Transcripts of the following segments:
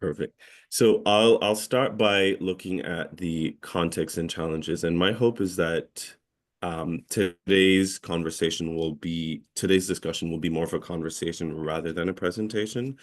Perfect. So I'll start by looking at the context and challenges, and my hope is that today's discussion will be more of a conversation rather than a presentation,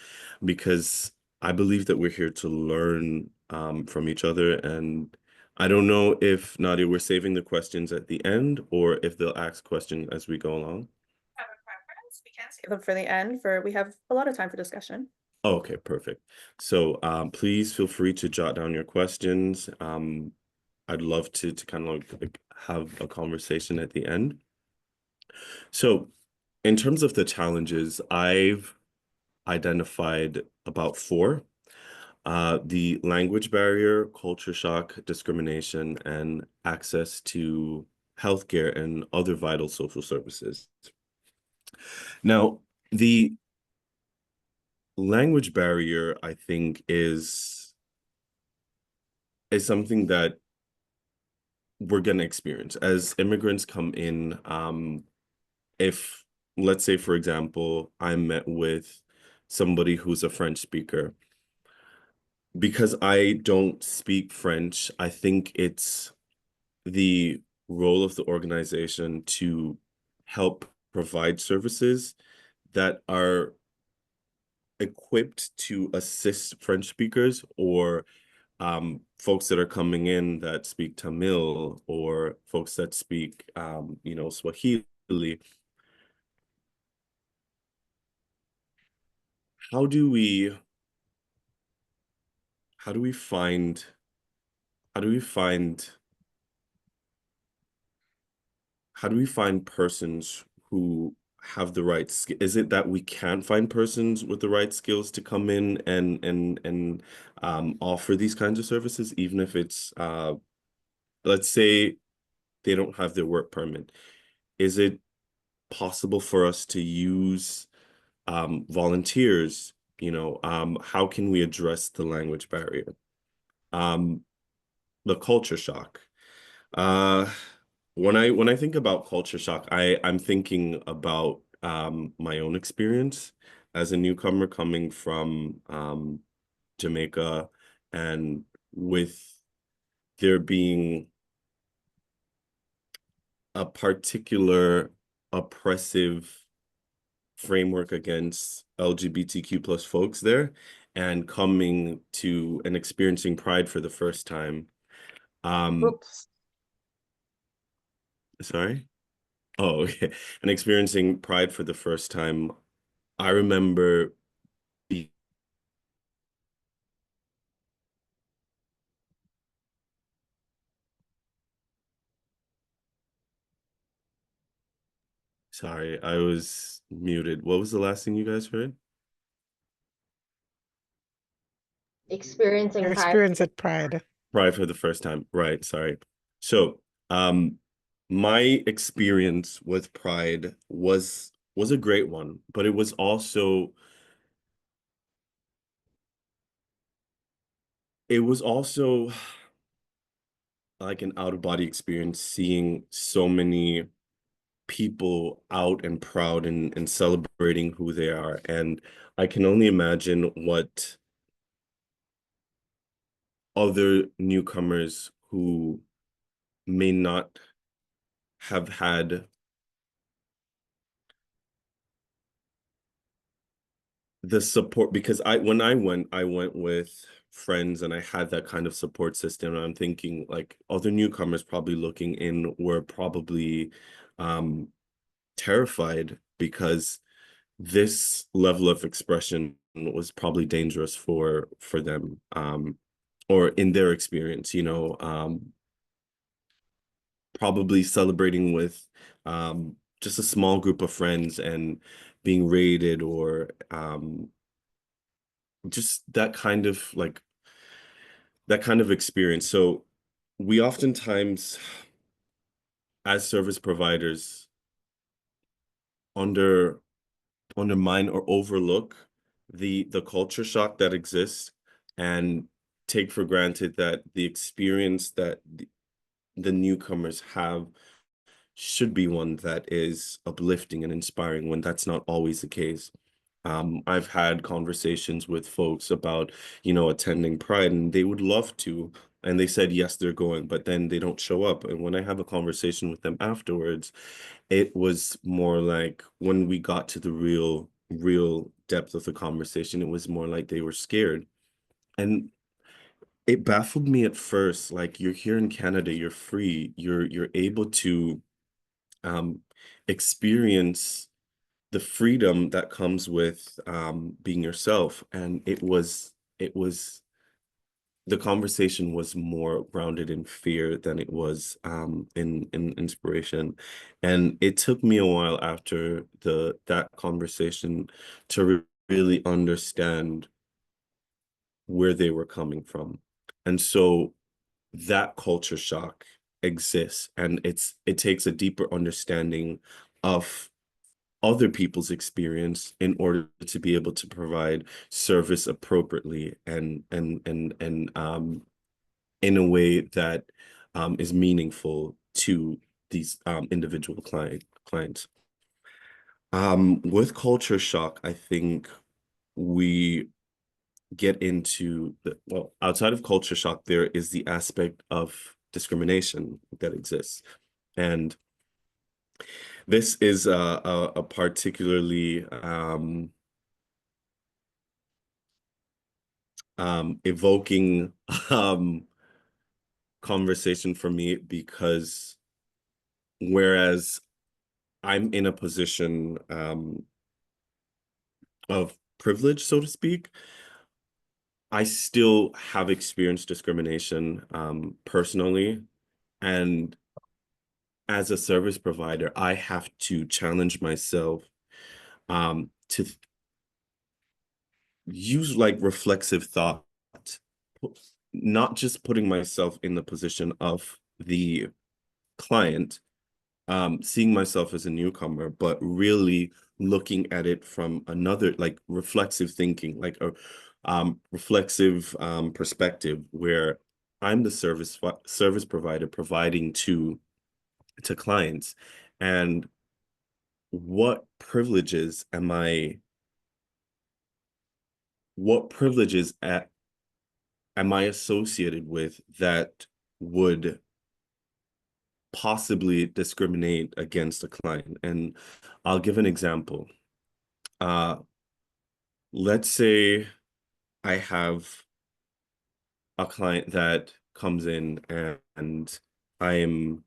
because I believe that we're here to learn from each other. And I don't know if, Nadia, we're saving the questions at the end or if they'll ask questions as we go along. Have a preference? We can save them for the end, for we have a lot of time for discussion. Okay, perfect. So please feel free to jot down your questions. I'd love to kind of like have a conversation at the end. So in terms of the challenges, I've identified about four. The language barrier, culture shock, discrimination, and access to healthcare and other vital social services. Now, the language barrier, I think, is something that we're going to experience as immigrants come in. If, let's say, for example, I met with somebody who's a French speaker, because I don't speak French, I think it's the role of the organization to help provide services that are equipped to assist French speakers, or folks that are coming in that speak Tamil, or folks that speak, Swahili. How do we, how do we find, how do we find, how do we find persons who have the right skill? Is it that we can't find persons with the right skills to come in and offer these kinds of services, even if it's, let's say they don't have their work permit? Is it possible for us to use volunteers? How can we address the language barrier? Um, the culture shock. Uh, when I think about culture shock, I'm thinking about my own experience as a newcomer coming from Jamaica, and with there being a particular oppressive framework against LGBTQ plus folks there, and coming to and experiencing Pride for the first time. Oops. Sorry? Oh, okay. And experiencing Pride for the first time, I remember be sorry, I was muted. What was the last thing you guys heard? Experiencing Your pride. experience at Pride. Pride for the first time. Right, sorry. So, my experience with Pride was a great one, but it was also like an out-of-body experience, seeing so many people out and proud and celebrating who they are. And I can only imagine what other newcomers who may not have had the support, because when I went with friends and I had that kind of support system. And I'm thinking like other newcomers probably looking in were probably terrified, because this level of expression was probably dangerous for them, or in their experience, probably celebrating with just a small group of friends and being raided, or just that kind of experience. So we oftentimes, as service providers, undermine or overlook the culture shock that exists, and take for granted that the experience that the newcomers have should be one that is uplifting and inspiring, when that's not always the case. I've had conversations with folks about, attending Pride, and they would love to, and they said yes, they're going, but then they don't show up. And when I have a conversation with them afterwards, it was more like when we got to the real depth of the conversation, it was more like they were scared. And it baffled me at first. Like, you're here in Canada, you're free, you're able to um experience the freedom that comes with being yourself. And it was the conversation was more grounded in fear than it was in inspiration. And it took me a while after the that conversation to really understand where they were coming from. And so that culture shock exists, and it takes a deeper understanding of other people's experience in order to be able to provide service appropriately and in a way that is meaningful to these individual clients. With culture shock, I think we get into well, outside of culture shock, there is the aspect of discrimination that exists. And this is a particularly evoking conversation for me, because whereas I'm in a position of privilege, so to speak, I still have experienced discrimination personally. And as a service provider, I have to challenge myself to use like reflexive thought, not just putting myself in the position of the client, seeing myself as a newcomer, but really looking at it from another, like reflexive thinking, like a reflexive perspective, where I'm the service provider providing to clients. And what privileges am I, what privileges am I associated with that would possibly discriminate against a client? And I'll give an example. Uh, let's say I have a client that comes in, and I'm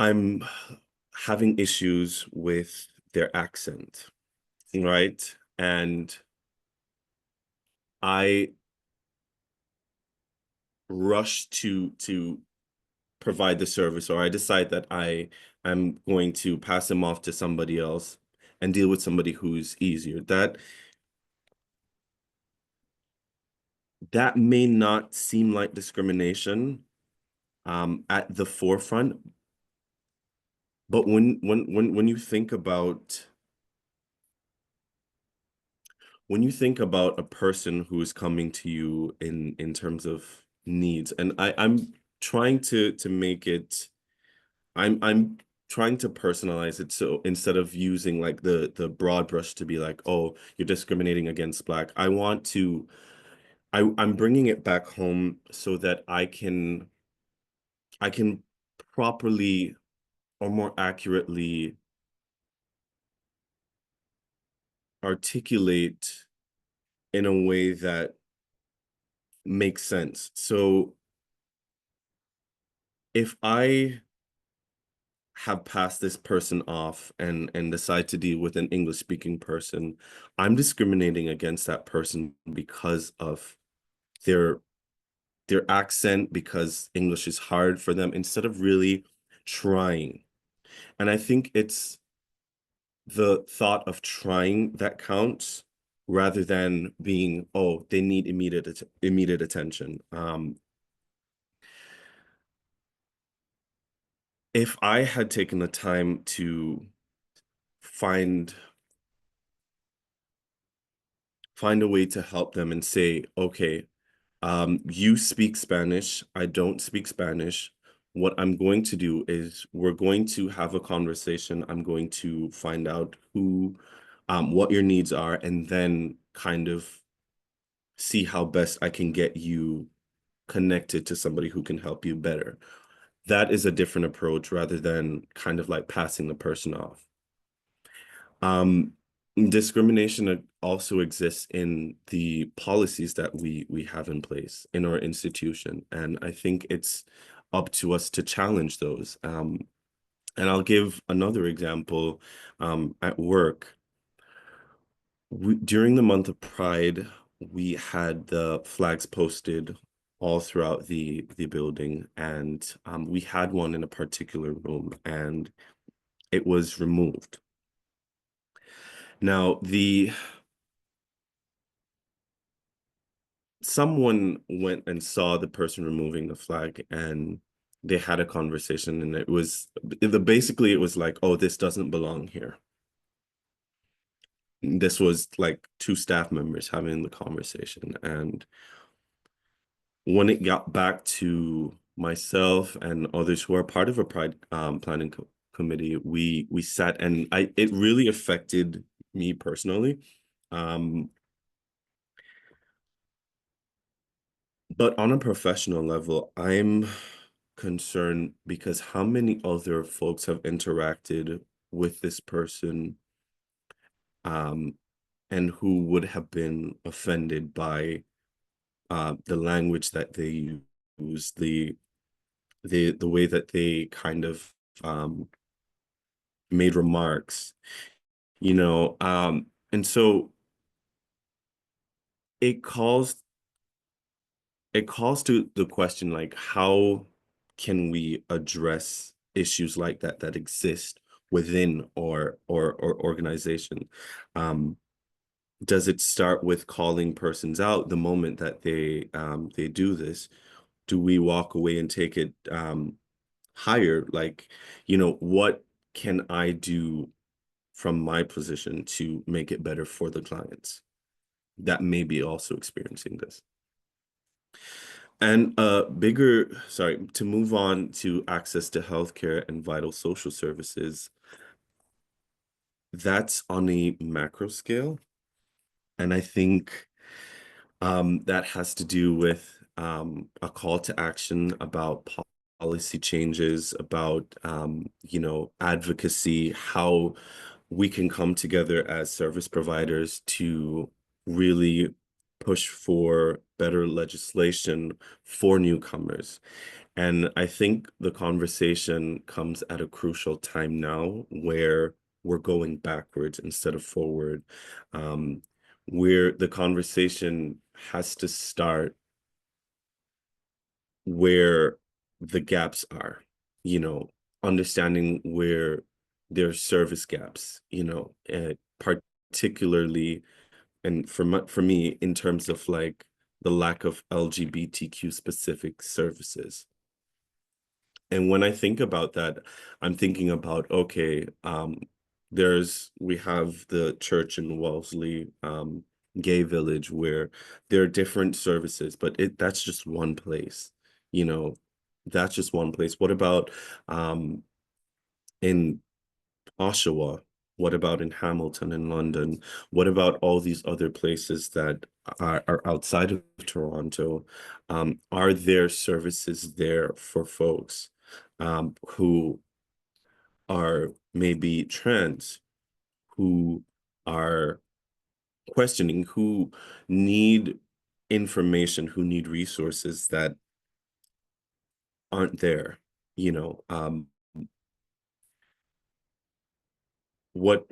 I'm having issues with their accent, right? And I rush to provide the service, or I decide that I'm going to pass them off to somebody else and deal with somebody who's easier. That may not seem like discrimination at the forefront, but when you think about, when you think about a person who is coming to you in terms of needs, and I'm trying to make it, I'm trying to personalize it, so instead of using like the broad brush to be like, oh, you're discriminating against Black, I want to, I'm bringing it back home so that I can properly or more accurately articulate in a way that makes sense. So if I have passed this person off and decide to deal with an English speaking person, I'm discriminating against that person because of their their accent, because English is hard for them, instead of really trying. And I think it's the thought of trying that counts, rather than being, oh, they need immediate attention. If I had taken the time to find find a way to help them and say, okay, you speak Spanish, I don't speak Spanish. what I'm going to do is we're going to have a conversation. I'm going to find out what your needs are, and then kind of see how best I can get you connected to somebody who can help you better. That is a different approach rather than kind of like passing the person off. Um, Discrimination also exists in the policies that we have in place in our institution, and I think it's up to us to challenge those. And I'll give another example. At work, during the month of Pride, we had the flags posted all throughout the building, and we had one in a particular room, and it was removed. Now, the someone went and saw the person removing the flag, and they had a conversation, and basically it was like, oh, this doesn't belong here. This was like two staff members having the conversation, and when it got back to myself and others who are part of a Pride planning committee, we sat, and it really affected me personally. But on a professional level, I'm concerned because how many other folks have interacted with this person, um, and who would have been offended by the language that they use, the way that they kind of made remarks, and so it calls it calls to the question, like, how can we address issues like that exist within or organization? Um, does it start with calling persons out the moment that they do this? Do we walk away and take it higher? Like, what can I do from my position to make it better for the clients that may be also experiencing this? And sorry, to move on to access to healthcare and vital social services, that's on a macro scale. And I think that has to do with a call to action about policy changes, about advocacy, how we can come together as service providers to really push for better legislation for newcomers. And I think the conversation comes at a crucial time now where we're going backwards instead of forward, where the conversation has to start where the gaps are, you know, understanding where there's service gaps, particularly, and for me, in terms of like the lack of LGBTQ specific services. And when I think about that, I'm thinking about, okay, we have the church in Wellesley, gay village, where there are different services, but that's just one place, you know, that's just one place. What about in Oshawa? What about in Hamilton, in London? What about all these other places that are outside of Toronto? Are there services there for folks who are maybe trans, who are questioning, who need information, who need resources that aren't there? You know, what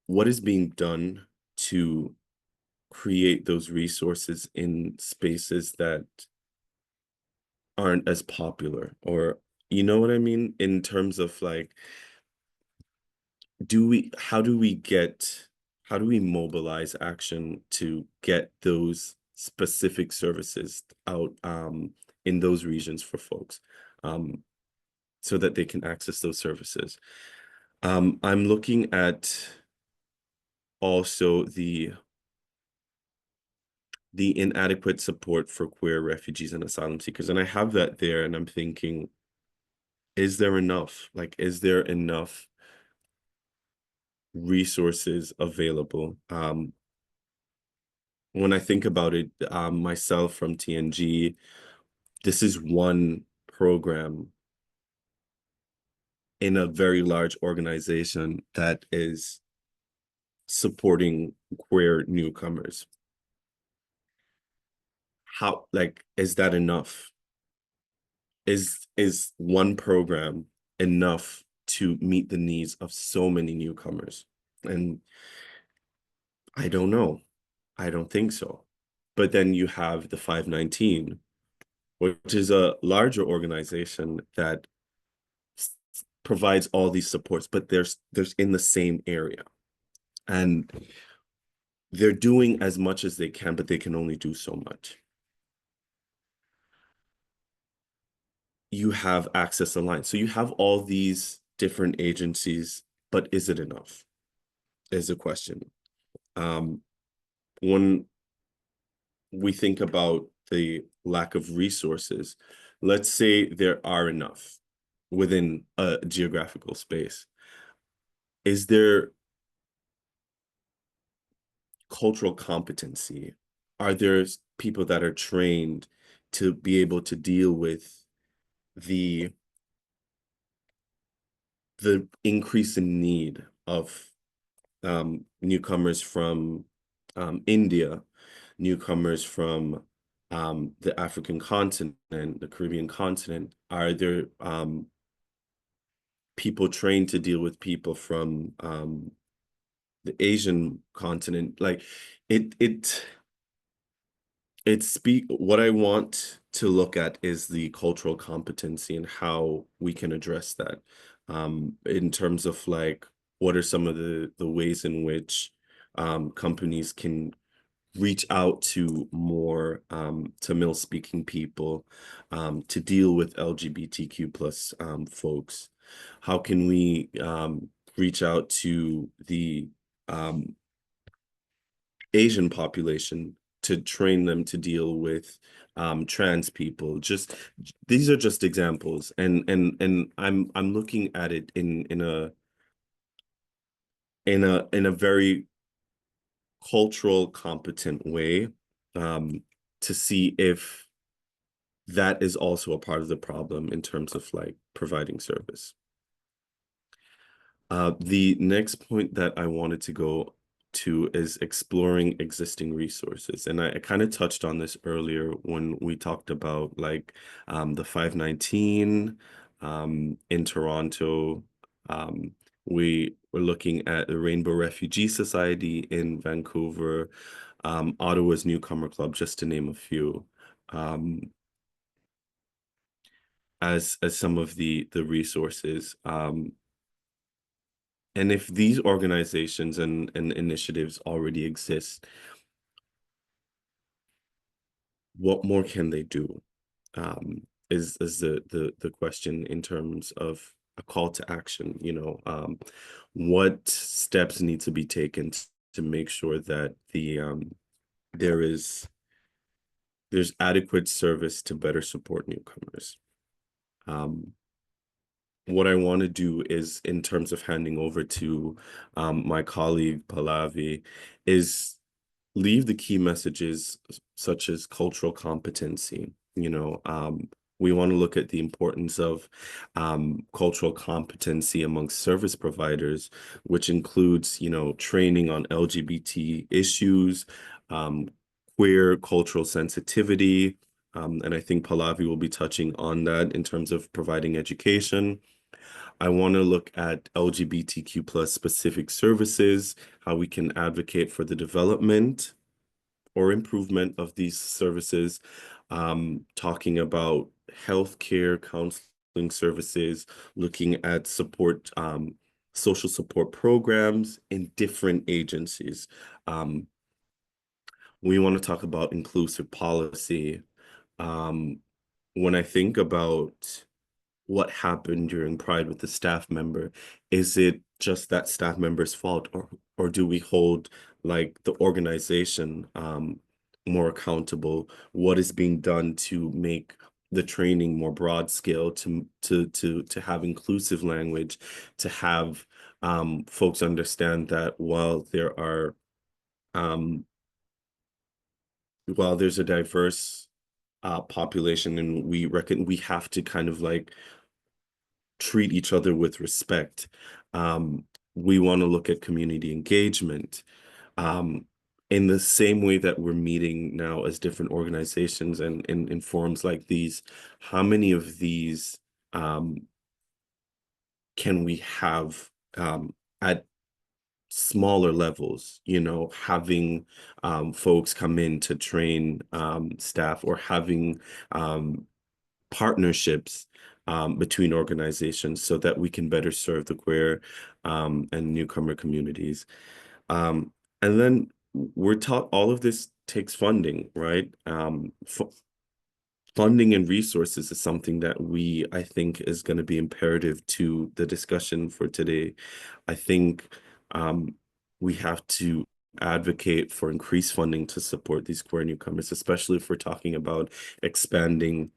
what is being done to create those resources in spaces that aren't as popular, or you know what I mean, in terms of like, do we how do we get how do we mobilize action to get those specific services out in those regions for folks, um, so that they can access those services? I'm looking at also the inadequate support for queer refugees and asylum seekers. And I have that there, and I'm thinking, is there enough? Like, is there enough resources available? When I think about it, myself from TNG, this is one program in a very large organization that is supporting queer newcomers. How, like, is that enough? Is one program enough to meet the needs of so many newcomers? And I don't know. I don't think so. But then you have the 519, which is a larger organization that provides all these supports, but there's in the same area. And they're doing as much as they can, but they can only do so much. You have Access Alliance. So you have all these different agencies, but is it enough? Is a question. When we think about the lack of resources, let's say there are enough within a geographical space. Is there cultural competency? Are there people that are trained to be able to deal with the increase in need of newcomers from India, newcomers from the African continent, the Caribbean continent? Are there people trained to deal with people from the Asian continent? Like what I want to look at is the cultural competency and how we can address that, in terms of like, what are some of the ways in which companies can reach out to more Tamil speaking people, to deal with LGBTQ plus folks? How can we reach out to the Asian population to train them to deal with trans people? Just these are just examples, and I'm looking at it in a very cultural competent way, to see if that is also a part of the problem in terms of like providing service. The next point that I wanted to go to is exploring existing resources. And I kind of touched on this earlier when we talked about like the 519 in Toronto. We were looking at the Rainbow Refugee Society in Vancouver, Ottawa's Newcomer Club, just to name a few, as some of the resources. And if these organizations and initiatives already exist, what more can they do? Is the question in terms of a call to action. What steps need to be taken to make sure that there's adequate service to better support newcomers. What I want to do is, in terms of handing over to my colleague Pallavi, is leave the key messages such as cultural competency. We want to look at the importance of cultural competency amongst service providers, which includes, training on LGBT issues, queer cultural sensitivity. And I think Pallavi will be touching on that in terms of providing education. I want to look at LGBTQ plus specific services, how we can advocate for the development or improvement of these services, talking about healthcare, counseling services, looking at support, social support programs in different agencies. We want to talk about inclusive policy. When I think about what happened during Pride with the staff member, is it just that staff member's fault, or do we hold like the organization more accountable? What is being done to make the training more broad scale, to have inclusive language, to have folks understand that um, while there's a diverse population, and we reckon we have to kind of like treat each other with respect. Um, we want to look at community engagement. Um, in the same way that we're meeting now as different organizations and in forums like these, how many of these um, can we have at smaller levels, having folks come in to train staff, or having um, partnerships between organizations so that we can better serve the queer and newcomer communities. Um, and then we're taught all of this takes funding, right? Funding and resources is something that I think, is going to be imperative to the discussion for today. I think um, we have to advocate for increased funding to support these queer newcomers, especially if we're talking about expanding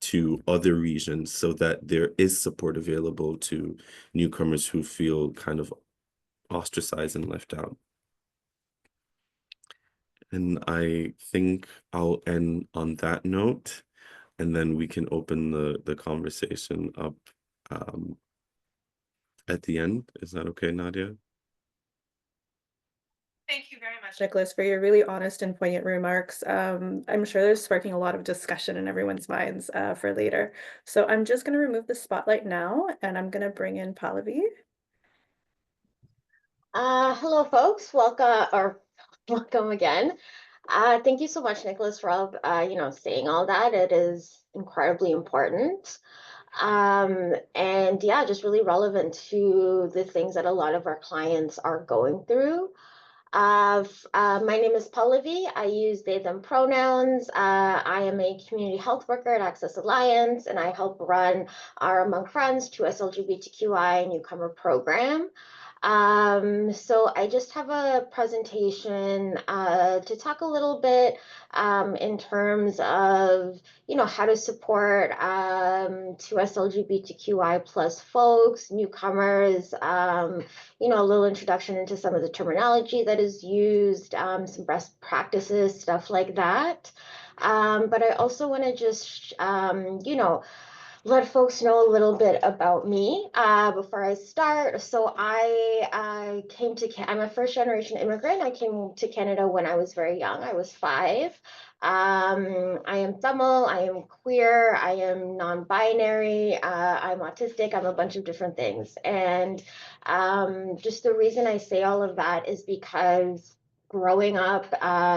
to other regions, so that there is support available to newcomers who feel kind of ostracized and left out. And I think I'll end on that note, and then we can open the conversation up um, at the end. Is that okay, Nadia? Thank you very much, Nicholas, for your really honest and poignant remarks. I'm sure they're sparking a lot of discussion in everyone's minds for later. So I'm just going to remove the spotlight now, and I'm going to bring in Pallavi. Hello, folks. Welcome or welcome again. Thank you so much, Nicholas, for saying all that. It is incredibly important. And yeah, just really relevant to the things that a lot of our clients are going through. My name is Pallavi. I use they, them pronouns. I am a community health worker at Access Alliance, and I help run our Among Friends 2S LGBTQI newcomer program. So I just have a presentation to talk a little bit in terms of, how to support 2S LGBTQI plus folks, newcomers, a little introduction into some of the terminology that is used, some best practices, stuff like that. But I also want to just, let folks know a little bit about me before I start. So I'm a first generation immigrant. I came to Canada when I was very young. I was 5. I am Tamil, I am queer, I am non-binary, I'm autistic, I'm a bunch of different things. And just the reason I say all of that is because growing up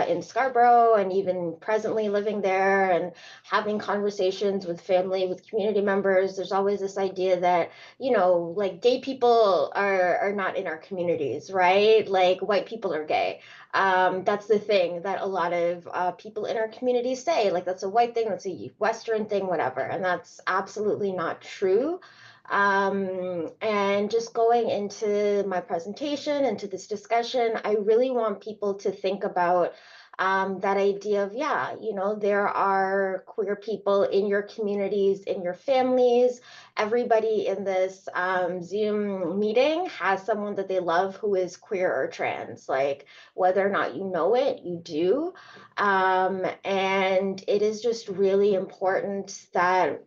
in Scarborough and even presently living there and having conversations with family, with community members, there's always this idea that, like gay people are not in our communities, right? Like white people are gay. That's the thing that a lot of people in our community say, like that's a white thing, that's a Western thing, whatever. And that's absolutely not true. And just going into my presentation, into this discussion, I really want people to think about that idea of, yeah, there are queer people in your communities, in your families. Everybody in this Zoom meeting has someone that they love who is queer or trans. Like, whether or not you know it, you do. And it is just really important that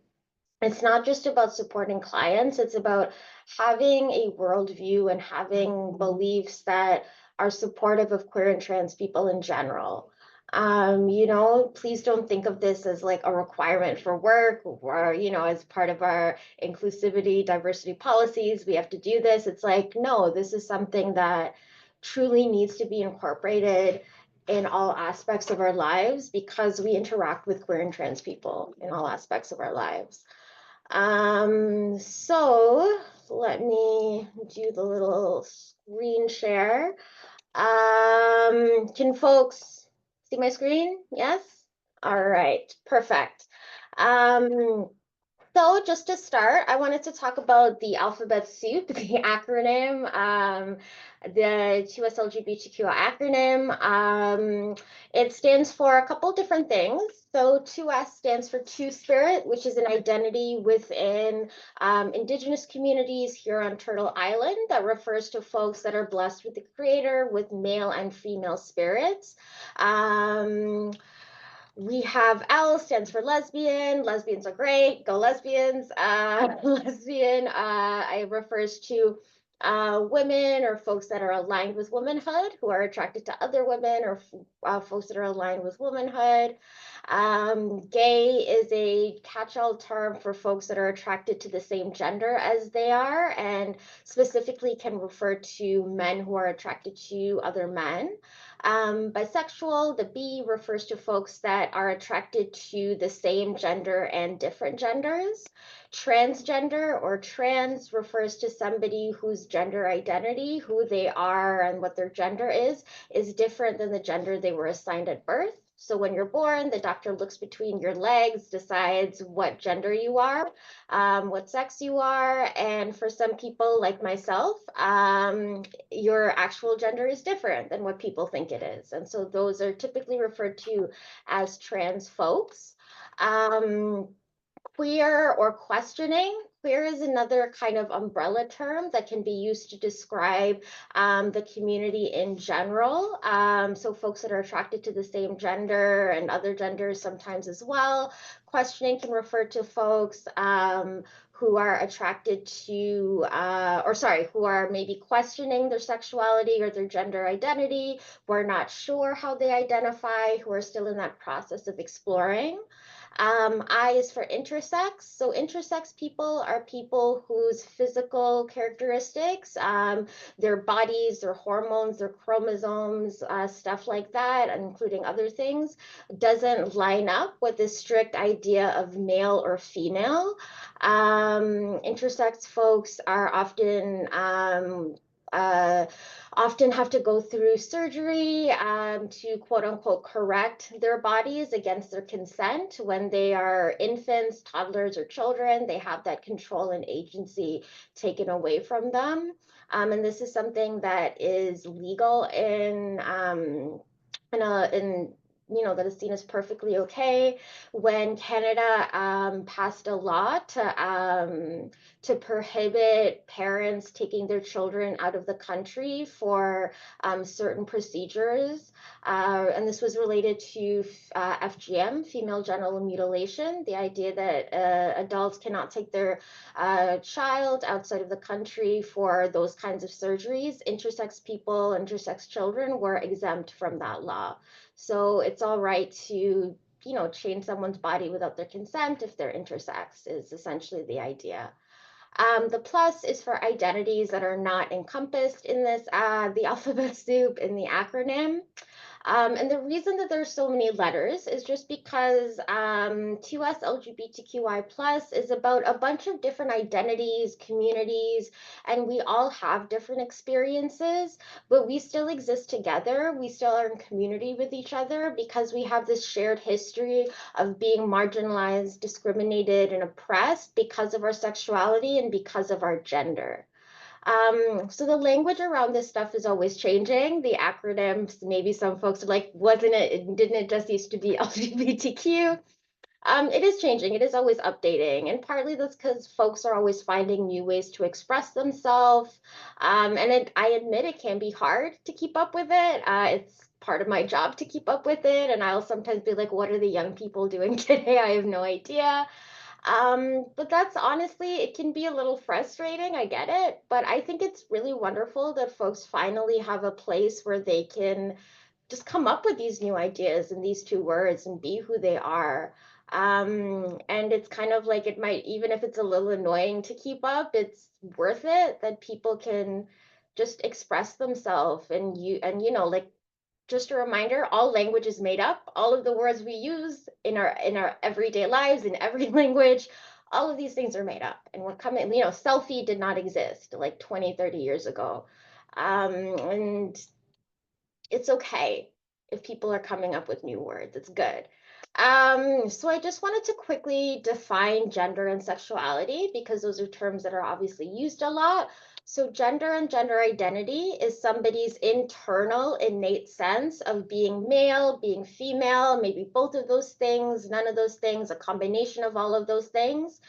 it's not just about supporting clients, it's about having a worldview and having beliefs that are supportive of queer and trans people in general. Please don't think of this as like a requirement for work or, as part of our inclusivity, diversity policies, we have to do this. It's like, no, this is something that truly needs to be incorporated in all aspects of our lives because we interact with queer and trans people in all aspects of our lives. So let me do the little screen share. Can folks see my screen? Yes? All right, perfect. Um, So just to start, I wanted to talk about the alphabet soup, the acronym, the TSLGBTQI acronym. It stands for a couple different things. So 2S stands for Two-Spirit, which is an identity within Indigenous communities here on Turtle Island that refers to folks that are blessed with the Creator with male and female spirits. We have L stands for lesbian. Lesbians are great. Go lesbians. Lesbian I refers to women or folks that are aligned with womanhood, who are attracted to other women, or folks that are aligned with womanhood. Gay is a catch-all term for folks that are attracted to the same gender as they are, and specifically can refer to men who are attracted to other men. Bisexual, the B refers to folks that are attracted to the same gender and different genders. Transgender or trans refers to somebody whose gender identity, who they are and what their gender is different than the gender they were assigned at birth. So when you're born, the doctor looks between your legs, decides what gender you are, what sex you are, and for some people like myself, your actual gender is different than what people think it is. And so those are typically referred to as trans folks. Queer or questioning. Queer is another kind of umbrella term that can be used to describe the community in general. So folks that are attracted to the same gender and other genders sometimes as well. Questioning can refer to folks who are attracted to, who are maybe questioning their sexuality or their gender identity, who are not sure how they identify, who are still in that process of exploring. I is for intersex. So intersex people are people whose physical characteristics, their bodies, their hormones, their chromosomes, stuff like that, including other things, doesn't line up with the strict idea of male or female. Intersex folks are often have to go through surgery to quote unquote correct their bodies against their consent. When they are infants, toddlers, or children, they have that control and agency taken away from them. And this is something that is legal in that is seen as perfectly okay. When Canada passed a law to prohibit parents taking their children out of the country for certain procedures, and this was related to FGM, female genital mutilation, the idea that adults cannot take their child outside of the country for those kinds of surgeries. Intersex people, intersex children were exempt from that law. So it's all right to, change someone's body without their consent if they're intersex, is essentially the idea. The plus is for identities that are not encompassed in this, the alphabet soup in the acronym. And the reason that there's so many letters is just because 2S LGBTQI plus is about a bunch of different identities, communities, and we all have different experiences, but we still exist together. We still are in community with each other because we have this shared history of being marginalized, discriminated, and oppressed because of our sexuality and because of our gender. So the language around this stuff is always changing. The acronyms, maybe some folks are like, didn't it just used to be LGBTQ? It is changing. It is always updating. And partly that's because folks are always finding new ways to express themselves. I admit it can be hard to keep up with it. It's part of my job to keep up with it. And I'll sometimes be like, what are the young people doing today? I have no idea. But that's honestly, it can be a little frustrating. I get it. But I think it's really wonderful that folks finally have a place where they can just come up with these new ideas and these two words and be who they are. And it's kind of like it might, even if it's a little annoying to keep up, it's worth it that people can just express themselves like just a reminder, all language is made up. All of the words we use in our everyday lives, in every language, all of these things are made up. And we're coming, selfie did not exist like 20, 30 years ago. And it's okay if people are coming up with new words. It's good. So I just wanted to quickly define gender and sexuality because those are terms that are obviously used a lot. So gender and gender identity is somebody's internal innate sense of being male, being female, maybe both of those things, none of those things, a combination of all of those things.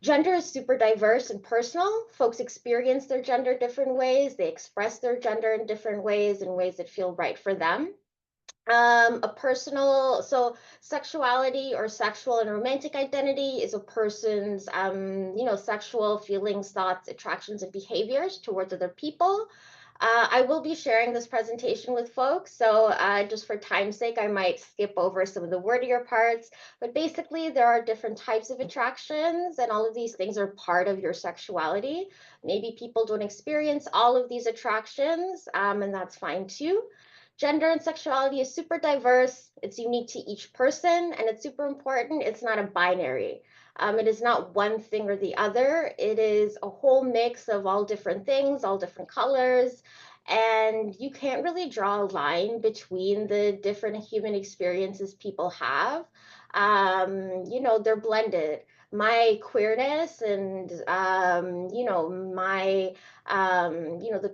Gender is super diverse and personal. Folks experience their gender different ways. They express their gender in different ways, in ways that feel right for them. So sexuality or sexual and romantic identity is a person's, sexual feelings, thoughts, attractions, and behaviors towards other people. I will be sharing this presentation with folks, so just for time's sake, I might skip over some of the wordier parts, but basically there are different types of attractions, and all of these things are part of your sexuality. Maybe people don't experience all of these attractions, and that's fine too. Gender and sexuality is super diverse, it's unique to each person, and it's super important. It's not a binary. It is not one thing or the other. It is a whole mix of all different things, all different colors, and you can't really draw a line between the different human experiences people have. They're blended. My queerness and the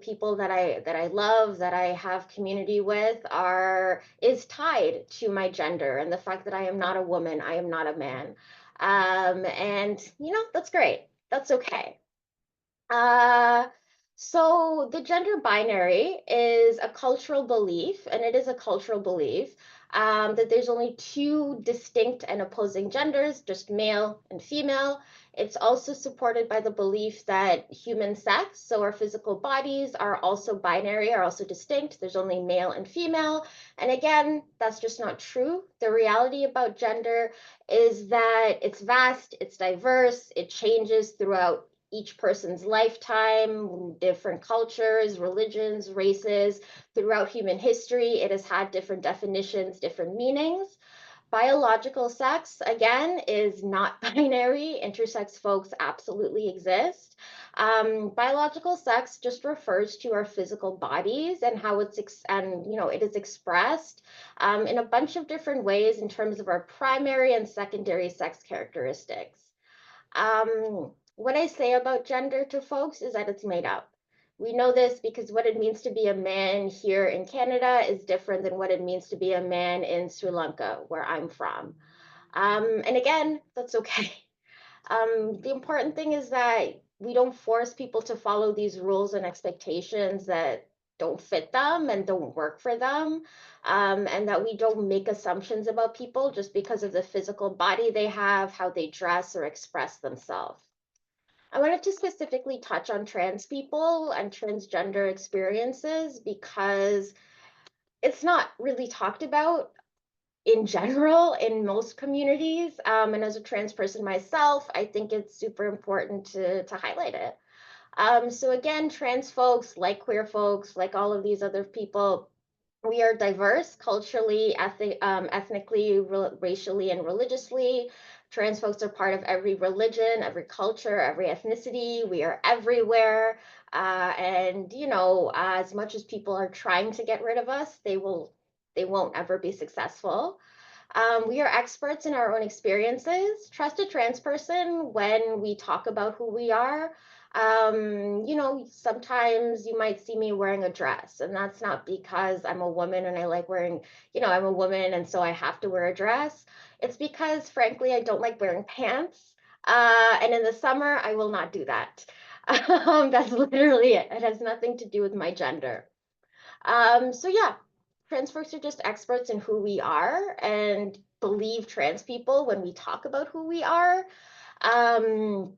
people that I love, that I have community with, is tied to my gender and the fact that I am not a woman, I am not a man. And that's great. That's okay. So the gender binary is a cultural belief, and it is a cultural belief that there's only two distinct and opposing genders, just male and female. It's also supported by the belief that human sex, so our physical bodies, are also binary, are also distinct. There's only male and female. And again, that's just not true. The reality about gender is that it's vast, it's diverse, it changes throughout each person's lifetime, different cultures, religions, races, throughout human history. It has had different definitions, different meanings. Biological sex, again, is not binary. Intersex folks absolutely exist. Biological sex just refers to our physical bodies and how it is expressed in a bunch of different ways in terms of our primary and secondary sex characteristics. What I say about gender to folks is that it's made up. We know this because what it means to be a man here in Canada is different than what it means to be a man in Sri Lanka, where I'm from. And again, that's okay. The important thing is that we don't force people to follow these rules and expectations that don't fit them and don't work for them, and that we don't make assumptions about people just because of the physical body they have, how they dress or express themselves. I wanted to specifically touch on trans people and transgender experiences because it's not really talked about in general in most communities. And as a trans person myself, I think it's super important to highlight it. So again, trans folks, like queer folks, like all of these other people, we are diverse culturally, ethnically, racially, and religiously. Trans folks are part of every religion, every culture, every ethnicity. We are everywhere. And as much as people are trying to get rid of us, they won't ever be successful. We are experts in our own experiences. Trust a trans person when we talk about who we are. Sometimes you might see me wearing a dress, and that's not because I'm a woman and I like wearing, I'm a woman and so I have to wear a dress. It's because, frankly, I don't like wearing pants. And in the summer, I will not do that. That's literally it. It has nothing to do with my gender. So yeah, trans folks are just experts in who we are and believe trans people when we talk about who we are. Um,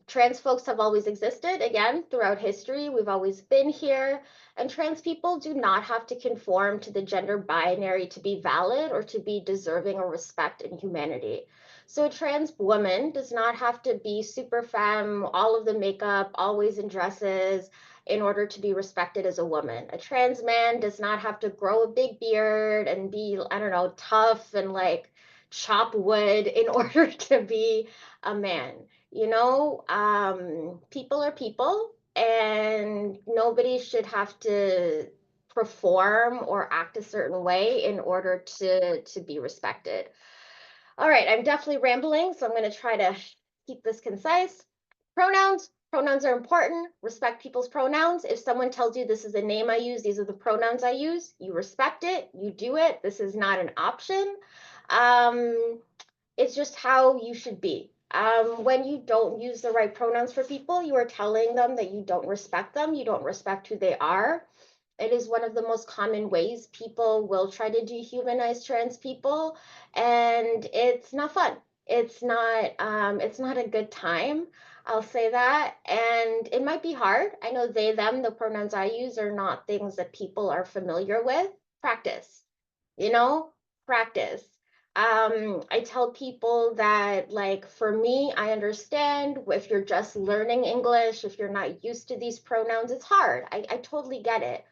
Trans folks have always existed, again, throughout history. We've always been here. And trans people do not have to conform to the gender binary to be valid or to be deserving of respect and humanity. So a trans woman does not have to be super femme, all of the makeup, always in dresses, in order to be respected as a woman. A trans man does not have to grow a big beard and be, I don't know, tough and like chop wood in order to be a man. People are people, and nobody should have to perform or act a certain way in order to be respected. All right, I'm definitely rambling, so I'm going to try to keep this concise. Pronouns. Pronouns are important. Respect people's pronouns. If someone tells you this is a name I use, these are the pronouns I use, you respect it, you do it. This is not an option. It's just how you should be. When you don't use the right pronouns for people, you are telling them that you don't respect them, you don't respect who they are. It is one of the most common ways people will try to dehumanize trans people, and it's not fun. It's not a good time. I'll say that. And it might be hard. I know they, them, the pronouns I use are not things that people are familiar with. Practice, you know, practice. I tell people that, like, for me, I understand if you're just learning English, if you're not used to these pronouns, it's hard. I totally get it.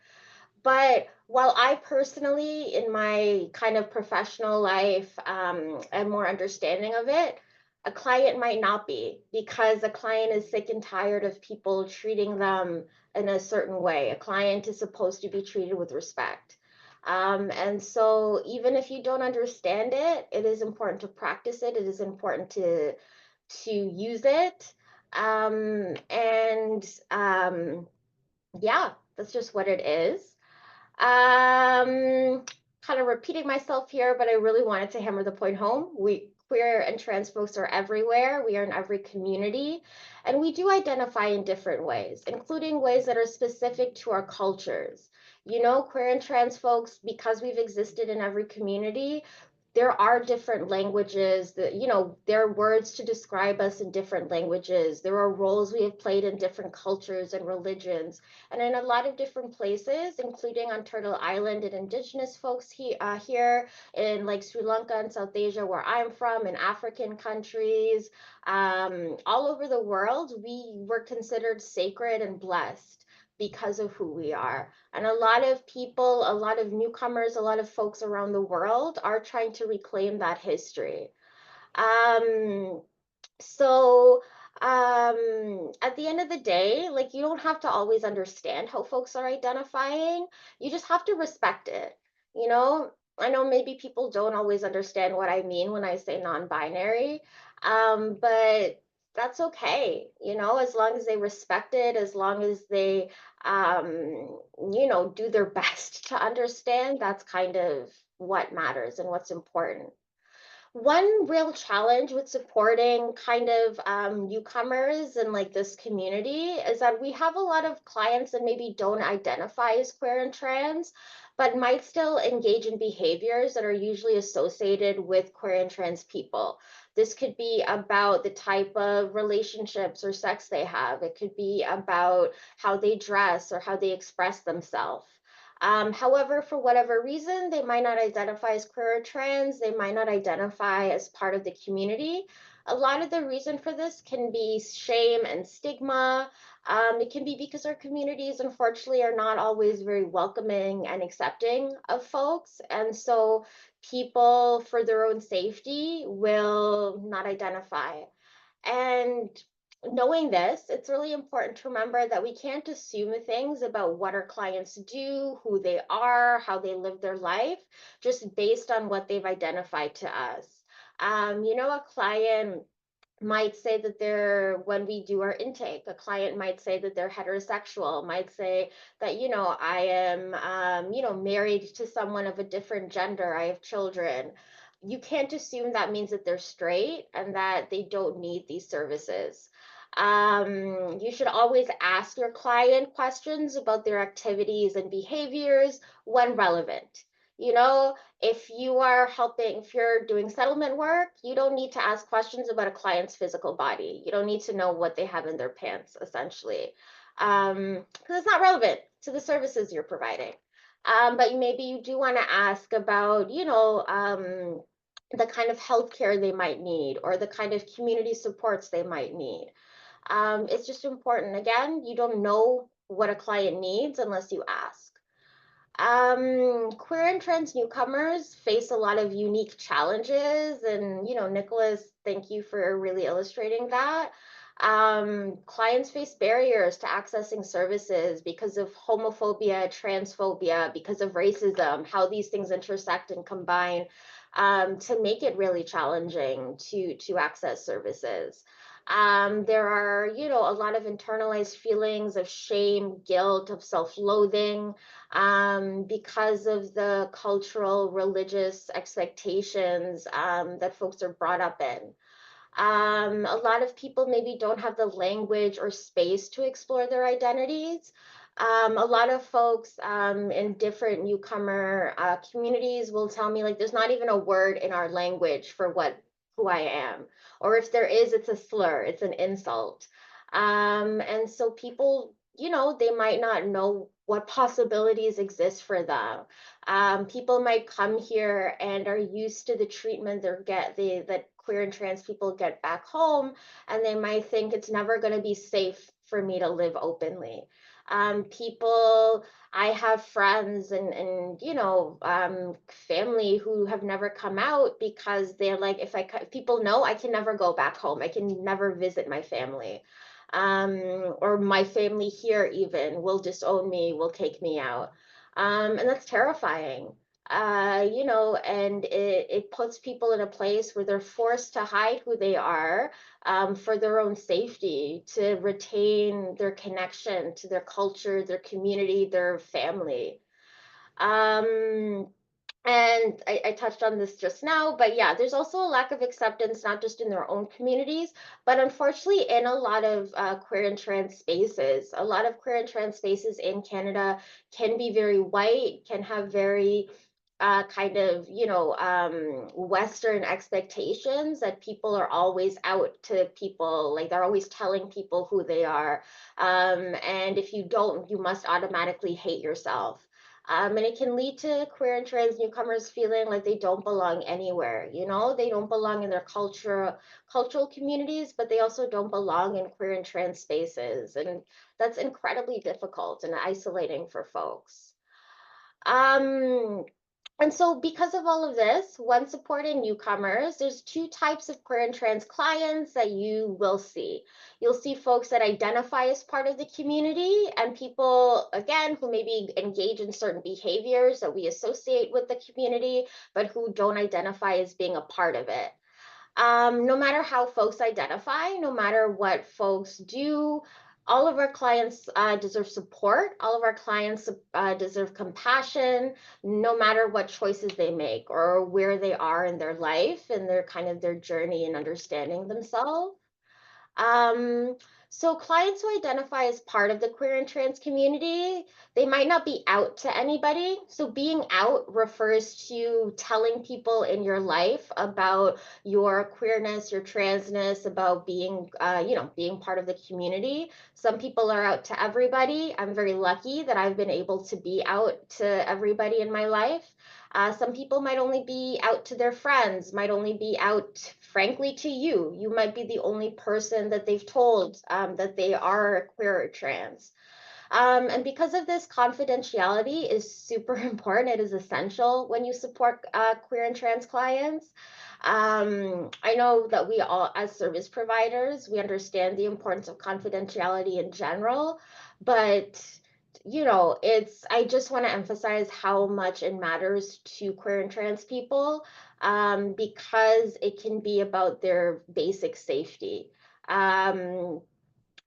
But while I personally, in my kind of professional life, am more understanding of it, a client might not be, because a client is sick and tired of people treating them in a certain way. A client is supposed to be treated with respect. And so even if you don't understand it, it is important to practice it. It is important to use it. And yeah, that's just what it is. Kind of repeating myself here, but I really wanted to hammer the point home. We queer and trans folks are everywhere. We are in every community, and we do identify in different ways, including ways that are specific to our cultures. You know, queer and trans folks, because we've existed in every community, there are different languages that, you know, there are words to describe us in different languages. There are roles we have played in different cultures and religions. And in a lot of different places, including on Turtle Island and indigenous folks here in like Sri Lanka and South Asia, where I'm from, in African countries, all over the world, we were considered sacred and blessed because of who we are. And a lot of people, a lot of newcomers, a lot of folks around the world are trying to reclaim that history. Um, so at the end of the day, like, you don't have to always understand how folks are identifying. You just have to respect it. You know, I know maybe people don't always understand what I mean when I say non-binary, but that's okay. You know, as long as they respect it, as long as they, you know, do their best to understand, that's kind of what matters and what's important. One real challenge with supporting kind of newcomers in like this community is that we have a lot of clients that maybe don't identify as queer and trans, but might still engage in behaviors that are usually associated with queer and trans people. This could be about the type of relationships or sex they have. It could be about how they dress or how they express themselves. However, for whatever reason, they might not identify as queer or trans, they might not identify as part of the community. A lot of the reason for this can be shame and stigma. It can be because our communities, unfortunately, are not always very welcoming and accepting of folks. And so people, for their own safety, will not identify. And knowing this, it's really important to remember that we can't assume things about what our clients do, who they are, how they live their life, just based on what they've identified to us. You know, a client might say that they're, when we do our intake, a client might say that they're heterosexual, might say that, you know, I am, you know, married to someone of a different gender, I have children. You can't assume that means that they're straight and that they don't need these services. You should always ask your client questions about their activities and behaviors when relevant. You know, if you are helping, if you're doing settlement work, you don't need to ask questions about a client's physical body. You don't need to know what they have in their pants, essentially, because it's not relevant to the services you're providing. But maybe you do want to ask about, you know, the kind of healthcare they might need or the kind of community supports they might need. It's just important. Again, you don't know what a client needs unless you ask. Queer and trans newcomers face a lot of unique challenges, and you know, Nicholas, thank you for really illustrating that. Clients face barriers to accessing services because of homophobia, transphobia, because of racism, how these things intersect and combine. to make it really challenging to access services. There are, a lot of internalized feelings of shame, guilt, of self-loathing, because of the cultural, religious expectations that folks are brought up in. A lot of people maybe don't have the language or space to explore their identities. A lot of folks in different newcomer communities will tell me, like, there's not even a word in our language for who I am, or if there is, it's a slur, it's an insult. And so people, they might not know what possibilities exist for them. People might come here and are used to the treatment that queer and trans people get back home, and they might think it's never going to be safe for me to live openly. People, I have friends and family who have never come out because they're like, if people know, I can never go back home. I can never visit my family. Or my family here even will disown me, will take me out. And that's terrifying. And it puts people in a place where they're forced to hide who they are, for their own safety, to retain their connection to their culture, their community, their family. Um, and I touched on this just now, but yeah, there's also a lack of acceptance, not just in their own communities, but unfortunately in a lot of queer and trans spaces. A lot of queer and trans spaces in Canada can be very white, can have very kind of, Western expectations that people are always out to people, like they're always telling people who they are. And if you don't, you must automatically hate yourself. And it can lead to queer and trans newcomers feeling like they don't belong anywhere. They don't belong in their cultural communities, but they also don't belong in queer and trans spaces. And that's incredibly difficult and isolating for folks. Um, and so because of all of this, when supporting newcomers, there's two types of queer and trans clients that you will see. You'll see folks that identify as part of the community, and people, again, who maybe engage in certain behaviors that we associate with the community, but who don't identify as being a part of it. No matter how folks identify, no matter what folks do, all of our clients deserve support. All of our clients deserve compassion, no matter what choices they make or where they are in their life and their journey in understanding themselves. Um, so clients who identify as part of the queer and trans community, they might not be out to anybody. So being out refers to telling people in your life about your queerness, your transness, about being part of the community. Some people are out to everybody. I'm very lucky that I've been able to be out to everybody in my life. Some people might only be out to their friends, might only be out, frankly, to you. You might be the only person that they've told that they are queer or trans. And because of this, confidentiality is super important. It is essential when you support queer and trans clients. I know that we all, as service providers, we understand the importance of confidentiality in general, but I just want to emphasize how much it matters to queer and trans people, because it can be about their basic safety. Um,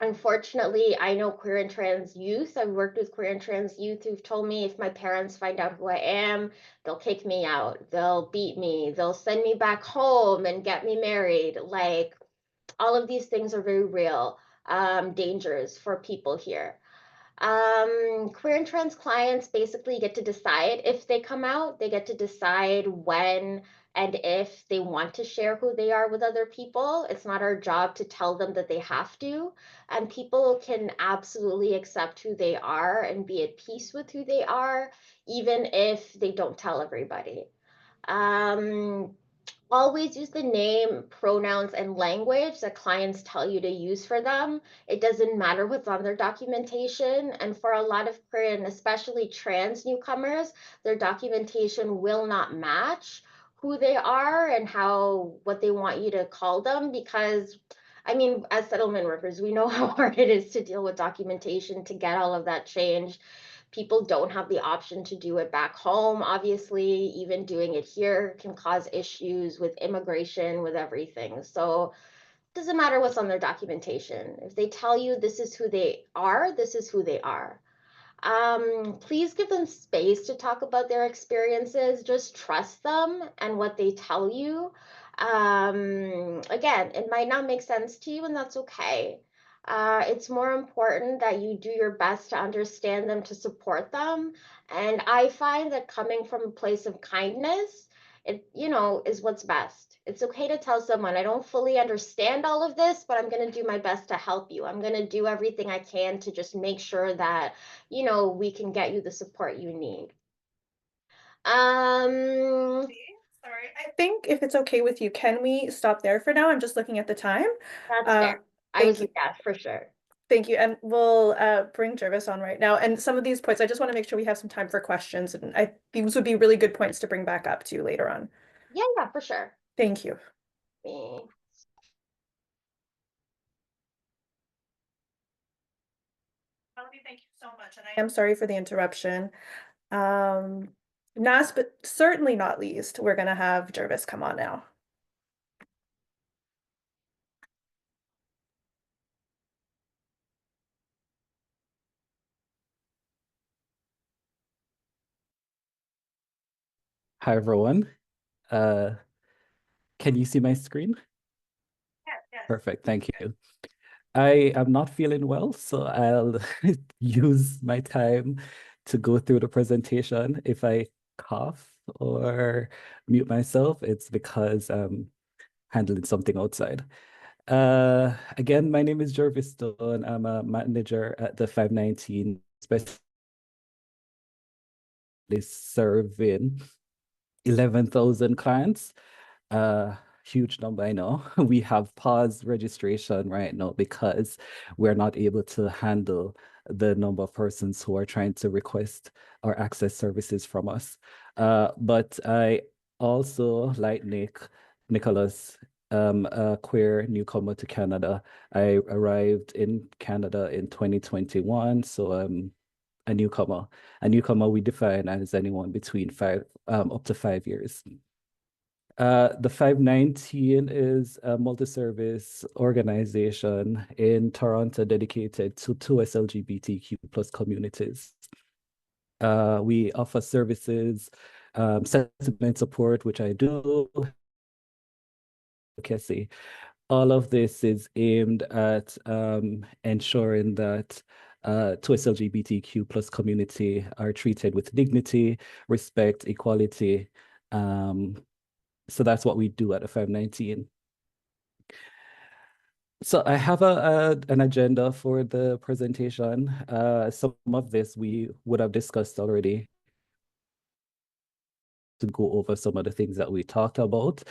Unfortunately, I know queer and trans youth. I've worked with queer and trans youth who've told me if my parents find out who I am, they'll kick me out, they'll beat me, they'll send me back home and get me married. Like, all of these things are very real dangers for people here. Queer and trans clients basically get to decide if they come out. They get to decide when and if they want to share who they are with other people. It's not our job to tell them that they have to. And people can absolutely accept who they are and be at peace with who they are, even if they don't tell everybody. Um, Always use the name, pronouns, and language that clients tell you to use for them. It doesn't matter what's on their documentation. And for a lot of queer and especially trans newcomers, their documentation will not match who they are and what they want you to call them, because I mean, as settlement workers, we know how hard it is to deal with documentation, to get all of that changed. people don't have the option to do it back home. Obviously, even doing it here can cause issues with immigration, with everything. So it doesn't matter what's on their documentation. If they tell you this is who they are, this is who they are. Please give them space to talk about their experiences. Just trust them and what they tell you. Again, it might not make sense to you, and that's okay. It's more important that you do your best to understand them, to support them. And I find that coming from a place of kindness, it, you know, is what's best. It's okay to tell someone, I don't fully understand all of this, but I'm going to do my best to help you. I'm going to do everything I can to just make sure that, you know, we can get you the support you need. Sorry, I think if it's okay with you, can we stop there for now? I'm just looking at the time. That's fair. Thank you. Yeah, for sure. Thank you. And we'll bring Jervis on right now. And some of these points, I just want to make sure we have some time for questions. And these would be really good points to bring back up to later on. Yeah, for sure. Thank you. Thanks. Pallavi, thank you so much. And I am sorry for the interruption. Last but certainly not least, we're going to have Jervis come on now. Hi, everyone. Can you see my screen? Yes. Perfect, thank you. I am not feeling well, so I'll use my time to go through the presentation. If I cough or mute myself, it's because I'm handling something outside. Again, my name is Jervis Stone. I'm a manager at the 519, specially serving 11,000 clients. Huge number, I know. We have paused registration right now because we're not able to handle the number of persons who are trying to request or access services from us. But I also, like Nicholas, a queer newcomer to Canada. I arrived in Canada in 2021, so a newcomer. A newcomer we define as anyone between up to 5 years. The 519 is a multi-service organization in Toronto dedicated to 2S LGBTQ plus communities. We offer services, settlement support, which I do. Okay, all of this is aimed at ensuring that 2S LGBTQ plus community are treated with dignity, respect, equality. So that's what we do at the 519. So I have an agenda for the presentation. Some of this we would have discussed already to go over some of the things that we talked about.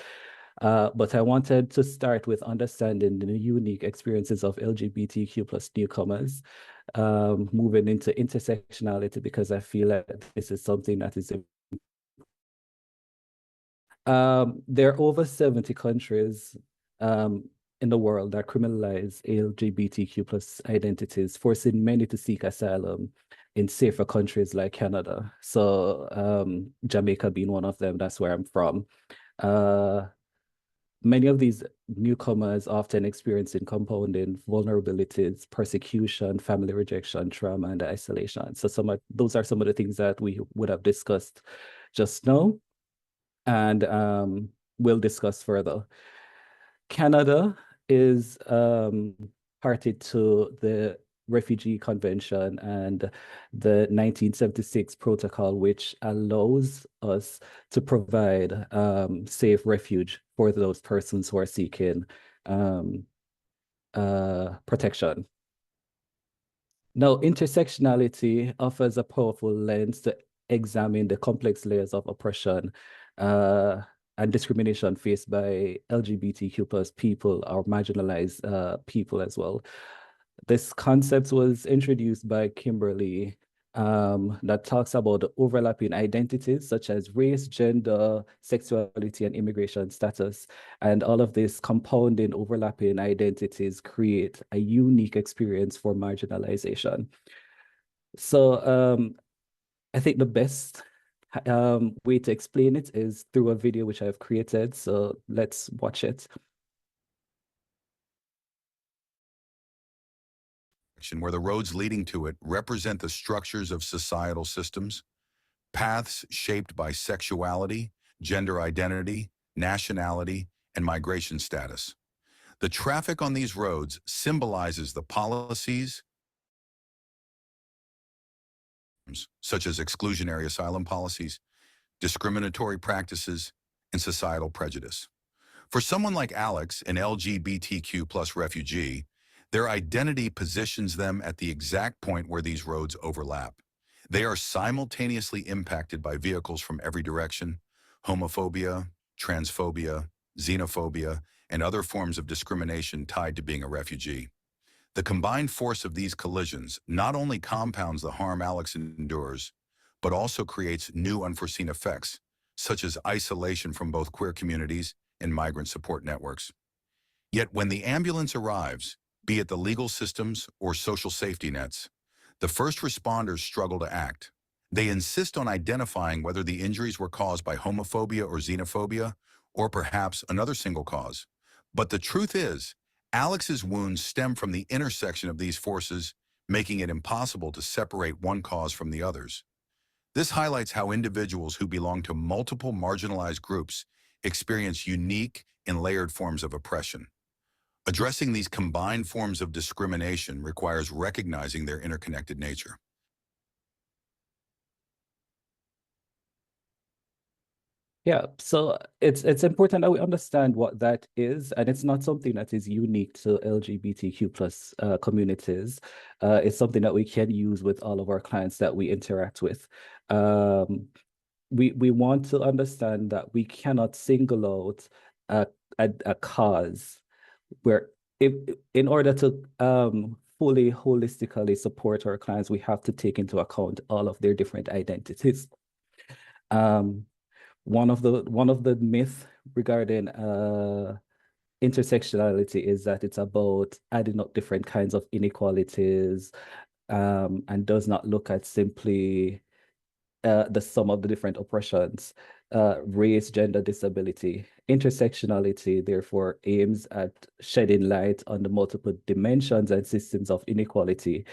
But I wanted to start with understanding the unique experiences of LGBTQ plus newcomers, moving into intersectionality, because I feel like this is something that is there are over 70 countries in the world that criminalize LGBTQ plus identities, forcing many to seek asylum in safer countries like Canada. So Jamaica being one of them, that's where I'm from. Many of these newcomers often experiencing compounding vulnerabilities, persecution, family rejection, trauma, and isolation. So those are some of the things that we would have discussed just now, and we'll discuss further. Canada is party to the Refugee Convention and the 1976 protocol, which allows us to provide safe refuge for those persons who are seeking protection. Now, intersectionality offers a powerful lens to examine the complex layers of oppression and discrimination faced by LGBTQ plus people or marginalized people as well. This concept was introduced by Kimberly that talks about the overlapping identities such as race, gender, sexuality, and immigration status. And all of these compounding overlapping identities create a unique experience for marginalization. So I think the best way to explain it is through a video which I've created. So let's watch it. Where the roads leading to it represent the structures of societal systems, paths shaped by sexuality, gender identity, nationality, and migration status. The traffic on these roads symbolizes the policies, such as exclusionary asylum policies, discriminatory practices, and societal prejudice. For someone like Alex, an LGBTQ plus refugee, their identity positions them at the exact point where these roads overlap. They are simultaneously impacted by vehicles from every direction: homophobia, transphobia, xenophobia, and other forms of discrimination tied to being a refugee. The combined force of these collisions not only compounds the harm Alex endures, but also creates new unforeseen effects, such as isolation from both queer communities and migrant support networks. Yet when the ambulance arrives, be it the legal systems or social safety nets, the first responders struggle to act. They insist on identifying whether the injuries were caused by homophobia or xenophobia, or perhaps another single cause. But the truth is, Alex's wounds stem from the intersection of these forces, making it impossible to separate one cause from the others. This highlights how individuals who belong to multiple marginalized groups experience unique and layered forms of oppression. Addressing these combined forms of discrimination requires recognizing their interconnected nature. Yeah, so it's important that we understand what that is, and it's not something that is unique to LGBTQ plus communities. It's something that we can use with all of our clients that we interact with. We want to understand that we cannot single out a cause where, if in order to fully holistically support our clients, we have to take into account all of their different identities. One of the myths regarding intersectionality is that it's about adding up different kinds of inequalities, and does not look at simply the sum of the different oppressions, race, gender, disability. Intersectionality, therefore, aims at shedding light on the multiple dimensions and systems of inequality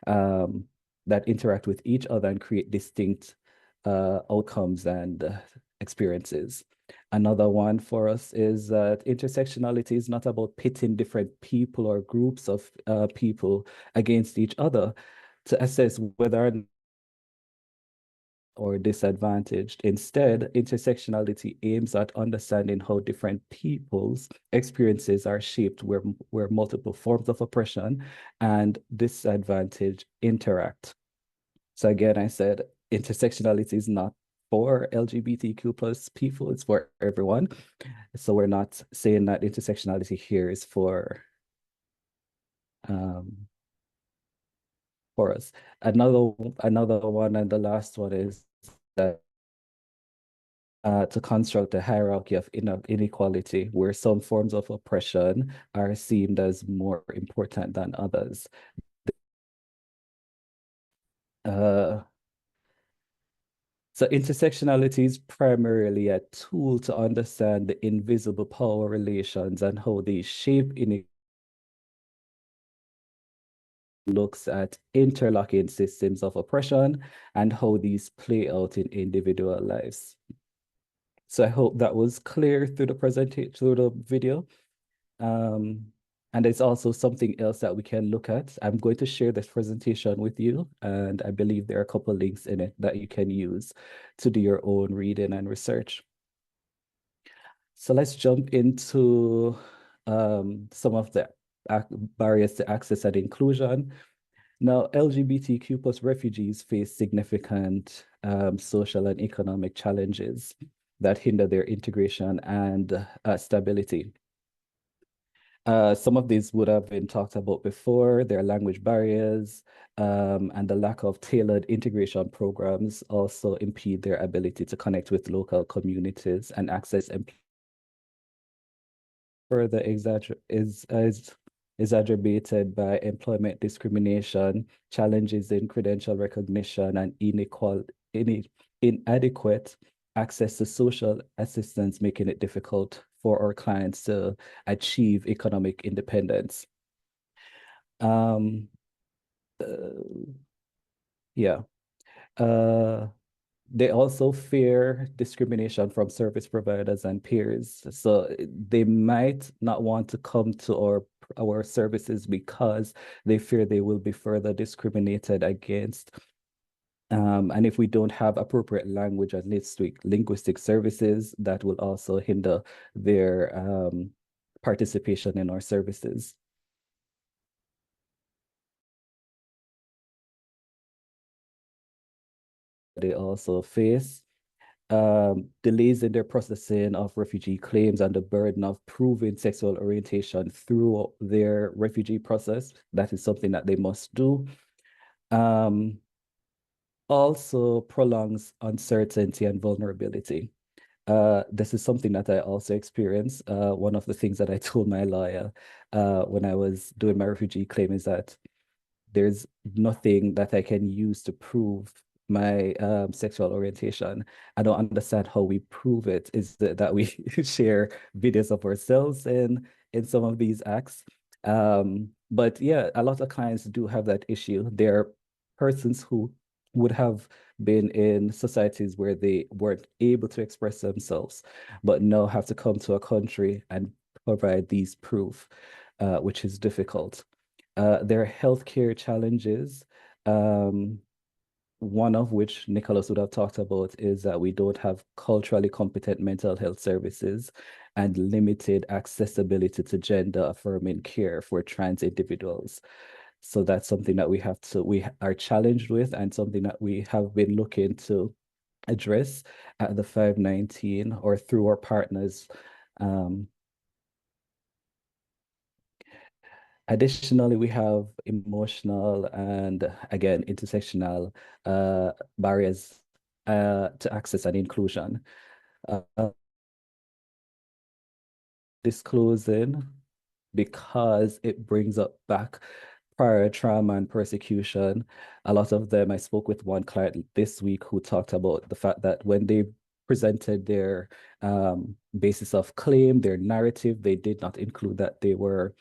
that interact with each other and create distinct outcomes and experiences. Another one for us is that intersectionality is not about pitting different people or groups of people against each other to assess whether or disadvantaged. Instead, intersectionality aims at understanding how different people's experiences are shaped where multiple forms of oppression and disadvantage interact. So again, I said intersectionality is not for LGBTQ plus people, it's for everyone. So we're not saying that intersectionality here is for us. Another one, and the last one, is that to construct a hierarchy of inequality where some forms of oppression are seen as more important than others. So intersectionality is primarily a tool to understand the invisible power relations and how they shape inequality. Looks at interlocking systems of oppression and how these play out in individual lives. So I hope that was clear through the presentation, through the video. And there's also something else that we can look at. I'm going to share this presentation with you, and I believe there are a couple of links in it that you can use to do your own reading and research. So let's jump into some of the barriers to access and inclusion. Now, LGBTQ plus refugees face significant social and economic challenges that hinder their integration and stability. Some of these would have been talked about before. There are language barriers, and the lack of tailored integration programs also impede their ability to connect with local communities and access employment. Further exacerbated by employment discrimination, challenges in credential recognition, and inadequate access to social assistance, making it difficult for our clients to achieve economic independence. Yeah. They also fear discrimination from service providers and peers. So they might not want to come to our services because they fear they will be further discriminated against. And if we don't have appropriate language and linguistic services, that will also hinder their participation in our services. They also face delays in their processing of refugee claims and the burden of proving sexual orientation through their refugee process. That is something that they must do. Also prolongs uncertainty and vulnerability. This is something that I also experienced. One of the things that I told my lawyer when I was doing my refugee claim is that there's nothing that I can use to prove my sexual orientation. I don't understand how we prove it. Is that we share videos of ourselves in some of these acts? But yeah, a lot of clients do have that issue. There are persons who would have been in societies where they weren't able to express themselves, but now have to come to a country and provide these proof, which is difficult. There are healthcare challenges, one of which Nicholas would have talked about is that we don't have culturally competent mental health services and limited accessibility to gender-affirming care for trans individuals. So that's something that we are challenged with and something that we have been looking to address at the 519 or through our partners. Additionally, we have emotional and, again, intersectional barriers to access and inclusion. Disclosing because it brings up back prior trauma and persecution. A lot of them, I spoke with one client this week who talked about the fact that when they presented their basis of claim, their narrative, they did not include that they were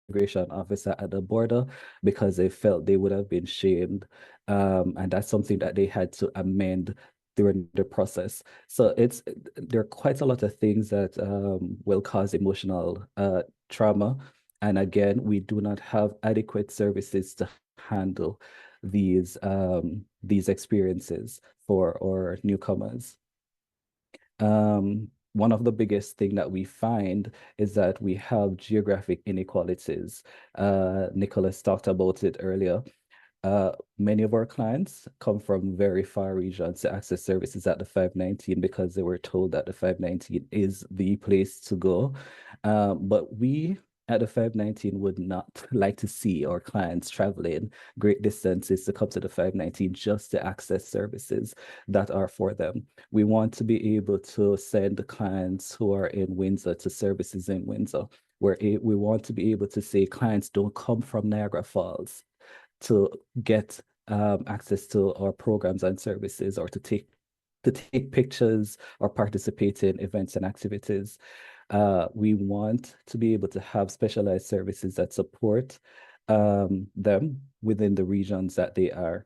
immigration officer at the border because they felt they would have been shamed. And that's something that they had to amend during the process. So there are quite a lot of things that will cause emotional trauma. And again, we do not have adequate services to handle these experiences for our newcomers. One of the biggest thing that we find is that we have geographic inequalities. Nicholas talked about it earlier. Many of our clients come from very far regions to access services at the 519 because they were told that the 519 is the place to go. But we at the 519 would not like to see our clients traveling great distances to come to the 519 just to access services that are for them. We want to be able to send the clients who are in Windsor to services in Windsor, where we want to be able to say clients don't come from Niagara Falls to get access to our programs and services or to take pictures or participate in events and activities. We want to be able to have specialized services that support them within the regions that they are.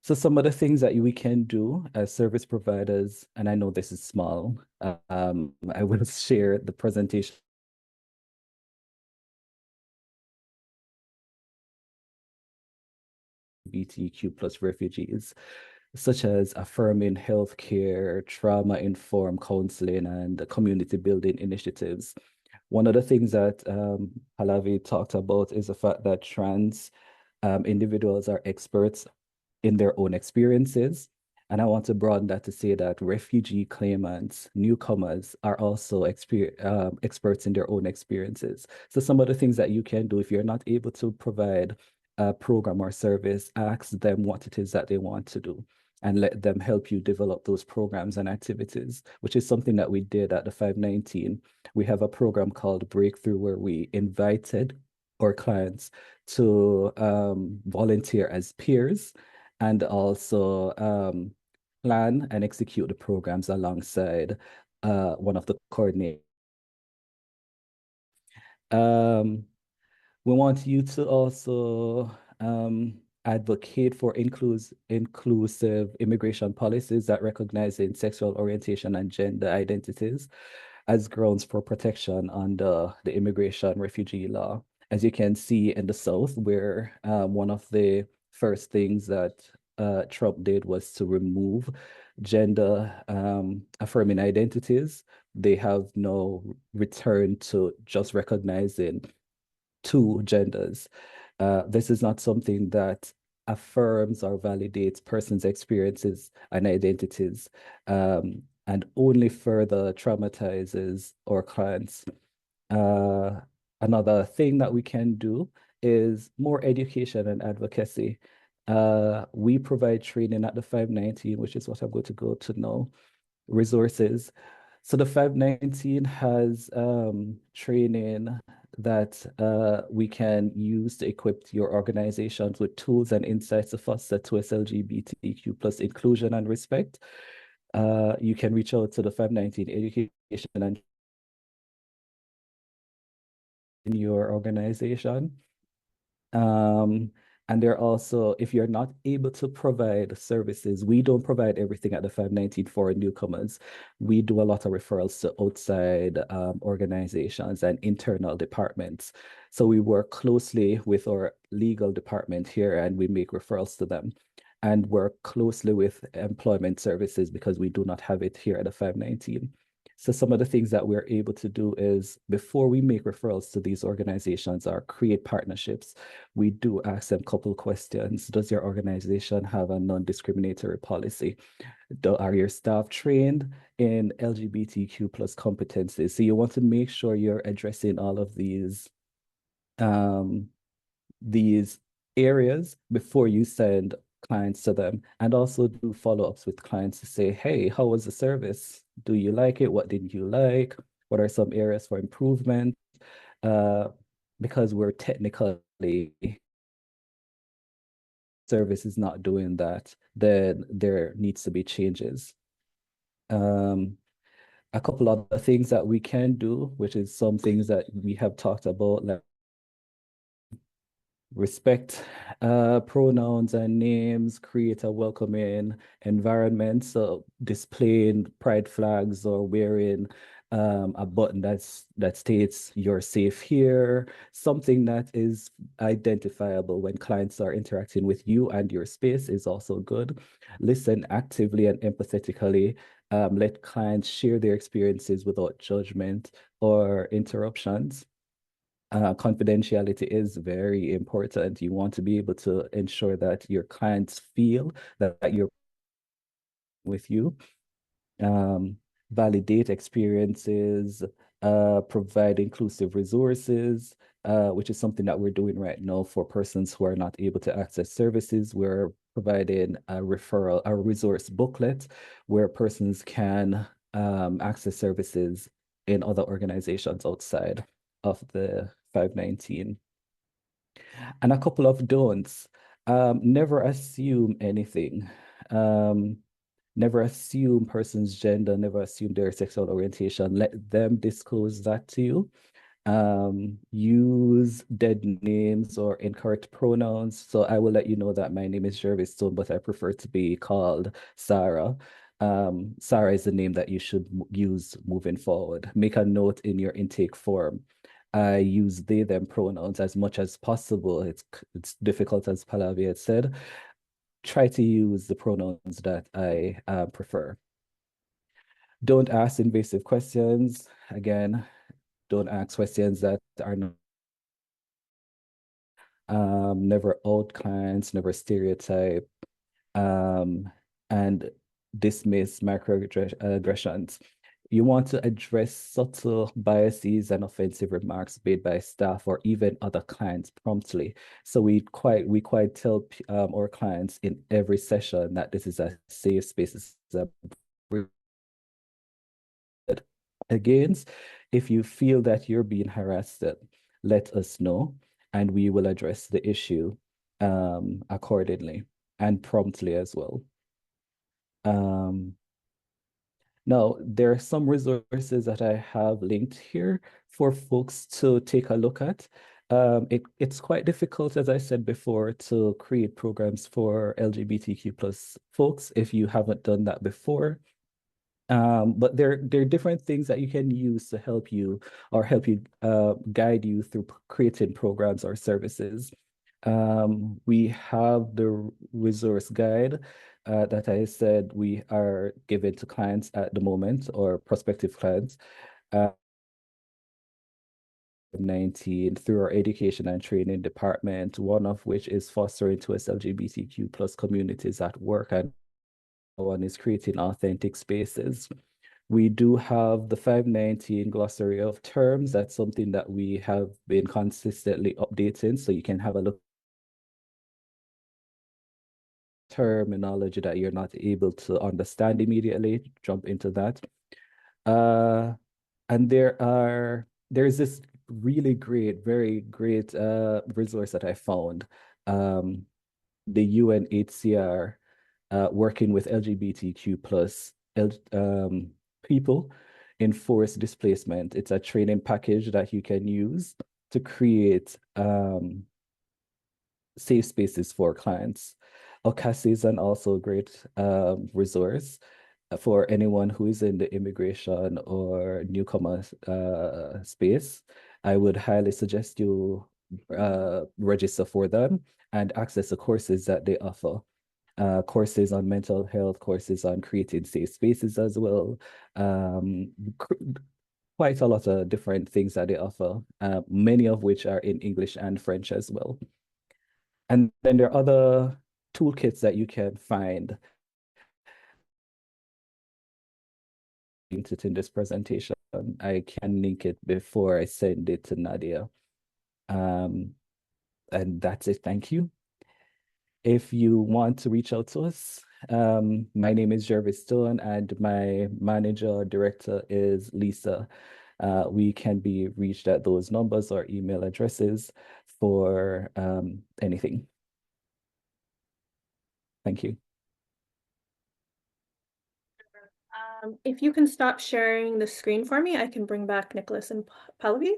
So some of the things that we can do as service providers, and I know this is small, I will share the presentation. LGBTQ plus refugees, such as affirming healthcare, trauma-informed counseling, and community building initiatives. One of the things that Pallavi talked about is the fact that trans individuals are experts in their own experiences. And I want to broaden that to say that refugee claimants, newcomers, are also experts in their own experiences. So some of the things that you can do if you're not able to provide a program or service, ask them what it is that they want to do and let them help you develop those programs and activities, which is something that we did at the 519. We have a program called Breakthrough where we invited or clients to volunteer as peers and also plan and execute the programs alongside one of the coordinators. We want you to also advocate for inclusive immigration policies that recognize sexual orientation and gender identities as grounds for protection under the immigration refugee law. As you can see in the South, where one of the first things that Trump did was to remove gender affirming identities. They have now returned to just recognizing two genders. This is not something that affirms or validates persons' experiences and identities, and only further traumatizes our clients. Another thing that we can do is more education and advocacy. We provide training at the 519, which is what I'm going to go to now, resources. So the 519 has training that we can use to equip your organizations with tools and insights to foster LGBTQ plus inclusion and respect. You can reach out to the 519 education and in your organization. And they're also, if you're not able to provide services, we don't provide everything at the 519 for newcomers. We do a lot of referrals to outside organizations and internal departments. So we work closely with our legal department here and we make referrals to them, and work closely with employment services because we do not have it here at the 519. So some of the things that we're able to do is, before we make referrals to these organizations or create partnerships, we do ask them a couple questions. Does your organization have a non-discriminatory policy? Are your staff trained in LGBTQ plus competencies? So you want to make sure you're addressing all of these areas before you send clients to them, and also do follow-ups with clients to say, hey, how was the service? Do you like it? What didn't you like? What are some areas for improvement? Because we're technically, service is not doing that, then there needs to be changes. A couple of other things that we can do, which is some things that we have talked about, like respect pronouns and names, create a welcoming environment. So displaying pride flags or wearing a button that states you're safe here, something that is identifiable when clients are interacting with you and your space is also good. Listen actively and empathetically. Let clients share their experiences without judgment or interruptions. Confidentiality is very important. You want to be able to ensure that your clients feel that you're with you. Validate experiences, provide inclusive resources, which is something that we're doing right now for persons who are not able to access services. We're providing a resource booklet where persons can access services in other organizations outside of the 519. And a couple of don'ts. Never assume anything. Never assume person's gender, never assume their sexual orientation. Let them disclose that to you. Use dead names or incorrect pronouns. So I will let you know that my name is Jervis, but I prefer to be called Sarah. Sarah is the name that you should use moving forward. Make a note in your intake form. I use they, them pronouns as much as possible. It's difficult, as Pallavi had said. Try to use the pronouns that I prefer. Don't ask invasive questions. Again, don't ask questions that are not. Never out clients, never stereotype, and dismiss microaggressions. You want to address subtle biases and offensive remarks made by staff or even other clients promptly. So we quite tell our clients in every session that this is a safe space. Again, if you feel that you're being harassed, let us know. and we will address the issue accordingly and promptly as well. Now, there are some resources that I have linked here for folks to take a look at. It's quite difficult, as I said before, to create programs for LGBTQ plus folks if you haven't done that before. But there are different things that you can use to help you guide you through creating programs or services. We have the resource guide that I said we are giving to clients at the moment, or prospective clients, 19 through our education and training department, one of which is fostering towards LGBTQ plus communities at work, and one is creating authentic spaces. We do have the 519 glossary of terms. That's something that we have been consistently updating, so you can have a look terminology that you're not able to understand immediately, jump into that. And there's this really great, very great resource that I found. The UNHCR working with LGBTQ plus people in forced displacement. It's a training package that you can use to create safe spaces for clients. OCASI is an also great resource for anyone who is in the immigration or newcomer space. I would highly suggest you register for them and access the courses that they offer. Courses on mental health, courses on creating safe spaces as well. Quite a lot of different things that they offer, many of which are in English and French as well. And then there are other toolkits that you can find in this presentation. I can link it before I send it to Nadia. And that's it. Thank you. If you want to reach out to us, my name is Jervis Stone and my manager or director is Lisa. We can be reached at those numbers or email addresses for anything. Thank you. If you can stop sharing the screen for me, I can bring back Nicholas and Pallavi.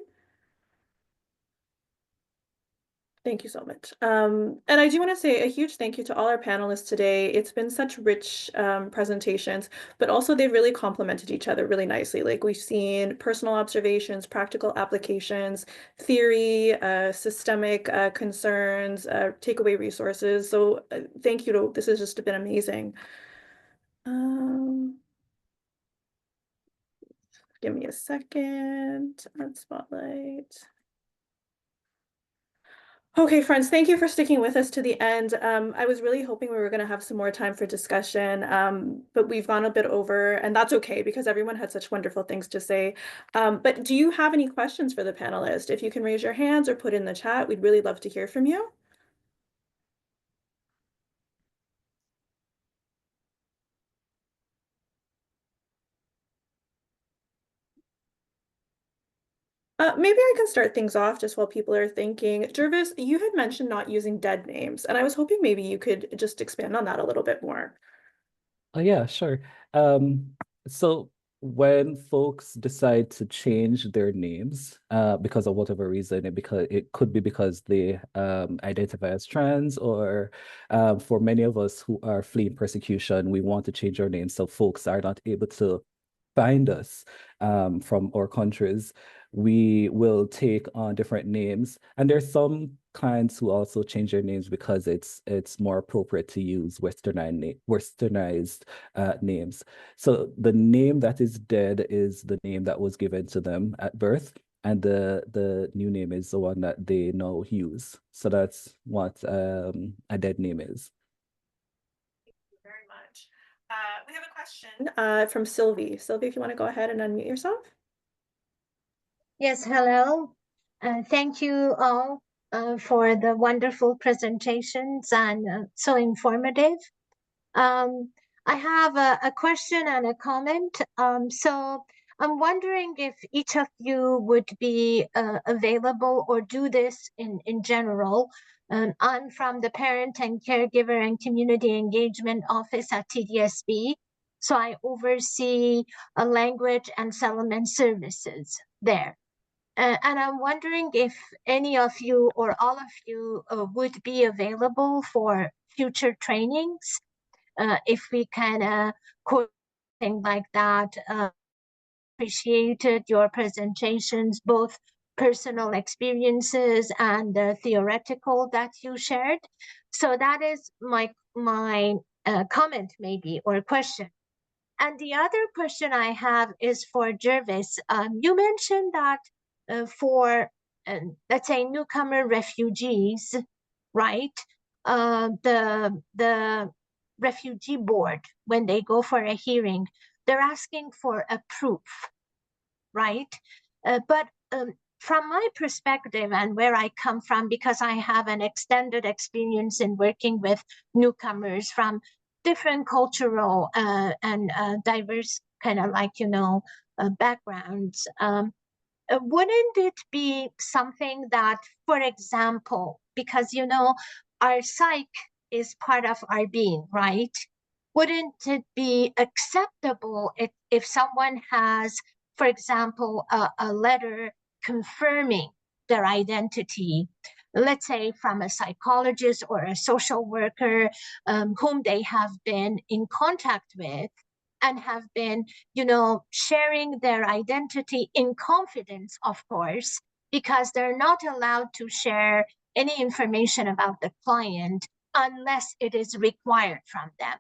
Thank you so much. And I do want to say a huge thank you to all our panelists today. It's been such rich presentations, but also they've really complemented each other really nicely. Like we've seen personal observations, practical applications, theory, systemic concerns, takeaway resources. So thank you. This has just been amazing. Give me a second on Spotlight. Okay, friends, thank you for sticking with us to the end. I was really hoping we were going to have some more time for discussion, but we've gone a bit over, and that's okay because everyone had such wonderful things to say. But do you have any questions for the panelists? If you can raise your hands or put in the chat, we'd really love to hear from you. Maybe I can start things off just while people are thinking. Jervis, you had mentioned not using dead names, and I was hoping maybe you could just expand on that a little bit more. Oh yeah, sure. So when folks decide to change their names, because of whatever reason, it could be because they identify as trans, or for many of us who are fleeing persecution, we want to change our names so folks are not able to find us from our countries. We will take on different names, and there's some clients who also change their names because it's more appropriate to use westernized names. So the name that is dead is the name that was given to them at birth, and the new name is the one that they now use. So that's what a dead name is. Thank you very much. We have a question from Sylvie. Sylvie, if you want to go ahead and unmute yourself. Yes, hello. Thank you all for the wonderful presentations and so informative. I have a question and a comment. So I'm wondering if each of you would be available or do this in general. I'm from the Parent and Caregiver and Community Engagement Office at TDSB. So I oversee language and settlement services there. And I'm wondering if any of you or all of you would be available for future trainings, if we can coordinate something like that. Appreciated your presentations, both personal experiences and the theoretical that you shared. So that is my comment maybe or question. And the other question I have is for Jervis. You mentioned that for, let's say, newcomer refugees, right? The refugee board, when they go for a hearing, they're asking for a proof, right? But from my perspective and where I come from, because I have an extended experience in working with newcomers from different cultural and diverse kind of like, backgrounds, wouldn't it be something that, for example, because, our psyche is part of our being, right? Wouldn't it be acceptable if someone has, for example, a letter confirming their identity, let's say from a psychologist or a social worker whom they have been in contact with and have been, sharing their identity in confidence, of course, because they're not allowed to share any information about the client unless it is required from them,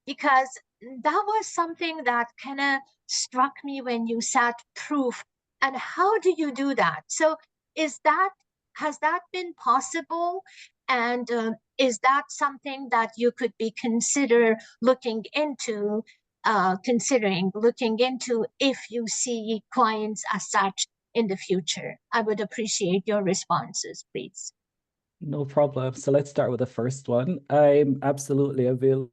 because that was something that kind of struck me when you said proof. And how do you do that? So has that been possible? And is that something that you could be considering looking into if you see clients as such in the future? I would appreciate your responses, please. No problem. So let's start with the first one. I'm absolutely available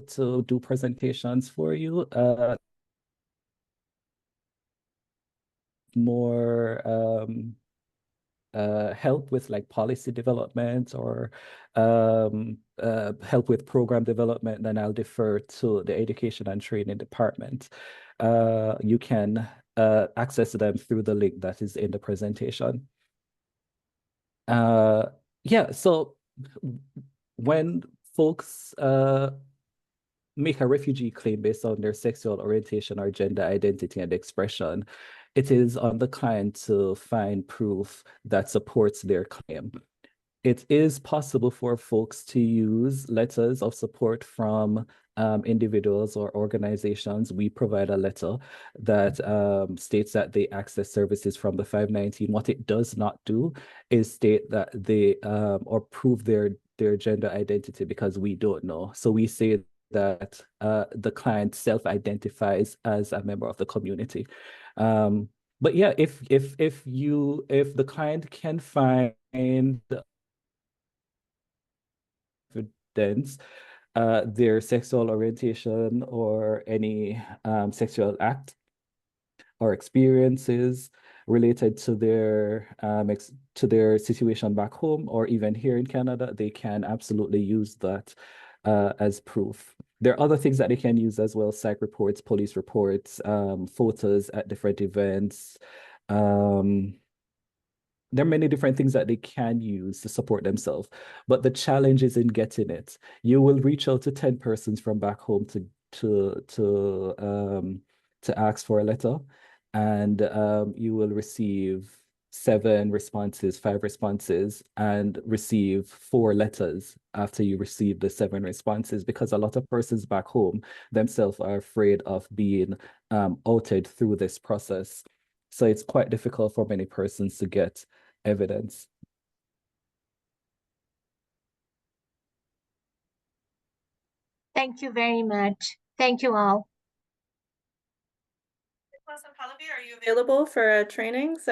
to do presentations for you. More help with like policy development or help with program development, then I'll defer to the education and training department. You can access them through the link that is in the presentation. Yeah, so when folks make a refugee claim based on their sexual orientation or gender identity and expression, it is on the client to find proof that supports their claim. It is possible for folks to use letters of support from individuals or organizations. We provide a letter that states that they access services from the 519. What it does not do is state that they or prove their gender identity, because we don't know. So we say that the client self-identifies as a member of the community. But yeah, if the client can find evidence, their sexual orientation or any sexual act or experiences related to their situation back home or even here in Canada, they can absolutely use that as proof. There are other things that they can use as well: psych reports, police reports, photos at different events. There are many different things that they can use to support themselves, but the challenge is in getting it. You will reach out to 10 persons from back home to ask for a letter, and you will receive 7 responses, 5 responses, and receive 4 letters after you receive the 7 responses, because a lot of persons back home themselves are afraid of being outed through this process. So it's quite difficult for many persons to get evidence. Thank you very much. Thank you all. Pallavi, are you available for trainings?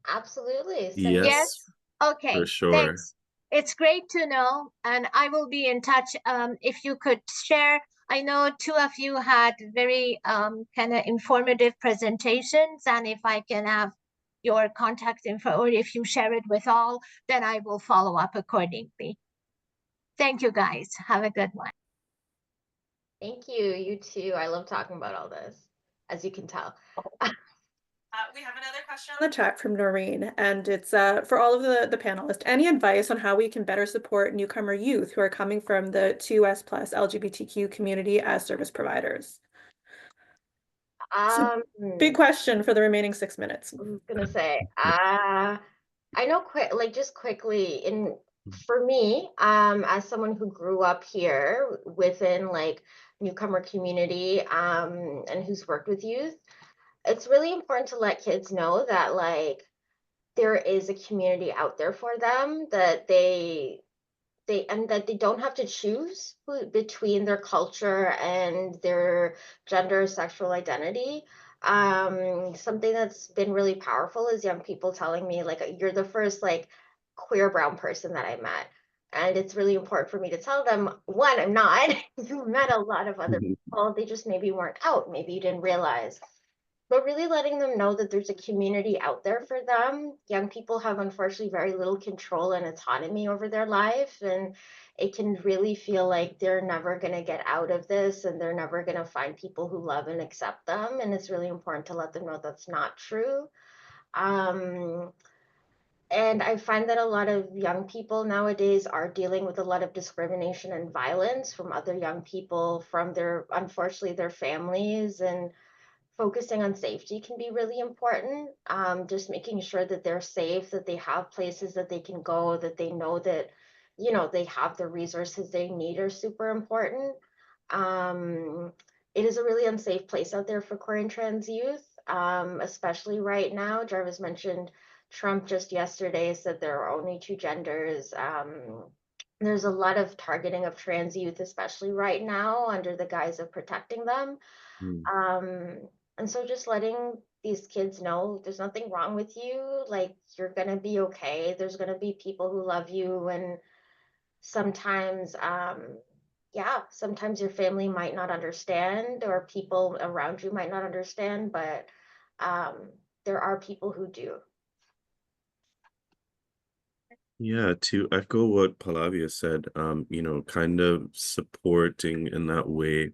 Absolutely. Yes, Okay. for sure. Thanks. It's great to know, and I will be in touch. If you could share I know two of you had very kind of informative presentations, and if I can have your contact info, or if you share it with all, then I will follow up accordingly. Thank you, guys. Have a good one. Thank you. You too. I love talking about all this, as you can tell. We have another question on the chat from Noreen, and it's for all of the panelists. Any advice on how we can better support newcomer youth who are coming from the 2S plus LGBTQ community as service providers? Big question for the remaining 6 minutes. I was gonna say, I know just quickly for me, as someone who grew up here within like newcomer community, and who's worked with youth, it's really important to let kids know that like there is a community out there for them, that they don't have to choose between their culture and their gender, sexual identity. Something that's been really powerful is young people telling me like, you're the first like queer brown person that I met. And it's really important for me to tell them, one, I'm not. You met a lot of other people. They just maybe weren't out. Maybe you didn't realize. But really letting them know that there's a community out there for them. Young people have unfortunately very little control and autonomy over their life, and it can really feel like they're never going to get out of this, and they're never going to find people who love and accept them. And it's really important to let them know that's not true. And I find that a lot of young people nowadays are dealing with a lot of discrimination and violence from other young people, from unfortunately, their families, and focusing on safety can be really important. Just making sure that they're safe, that they have places that they can go, that they know that, they have the resources they need are super important. It is a really unsafe place out there for queer and trans youth, especially right now. Jarvis mentioned Trump just yesterday said there are only two genders. There's a lot of targeting of trans youth, especially right now, under the guise of protecting them. And so just letting these kids know there's nothing wrong with you, like you're gonna be okay. There's gonna be people who love you, and sometimes, sometimes your family might not understand, or people around you might not understand, but there are people who do. Yeah, to echo what Pallavi said, kind of supporting in that way.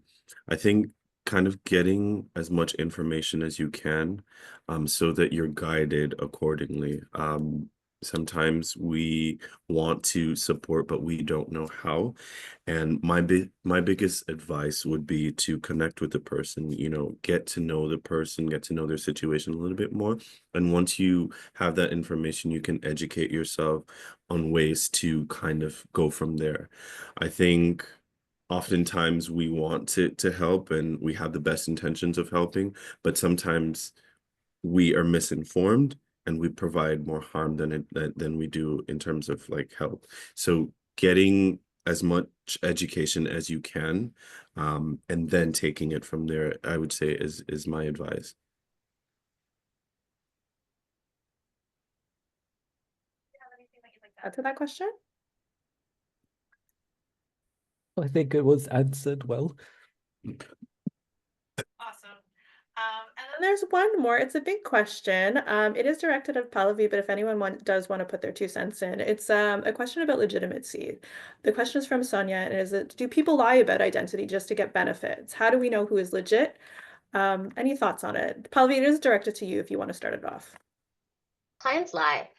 I think kind of getting as much information as you can, so that you're guided accordingly. Sometimes we want to support, but we don't know how. And my biggest advice would be to connect with the person, get to know the person, get to know their situation a little bit more. And once you have that information, you can educate yourself on ways to kind of go from there. I think oftentimes we want to help, and we have the best intentions of helping, but sometimes we are misinformed and we provide more harm than we do in terms of like help. So getting as much education as you can, and then taking it from there, I would say is my advice. Do you have anything that you'd like to add to that question? I think it was answered well. Awesome. And then there's one more. It's a big question. It is directed at Pallavi, but if anyone does want to put their 2 cents in, it's a question about legitimacy. The question is from Sonia, and is it, do people lie about identity just to get benefits? How do we know who is legit? Any thoughts on it? Pallavi, it is directed to you if you want to start it off. Clients lie.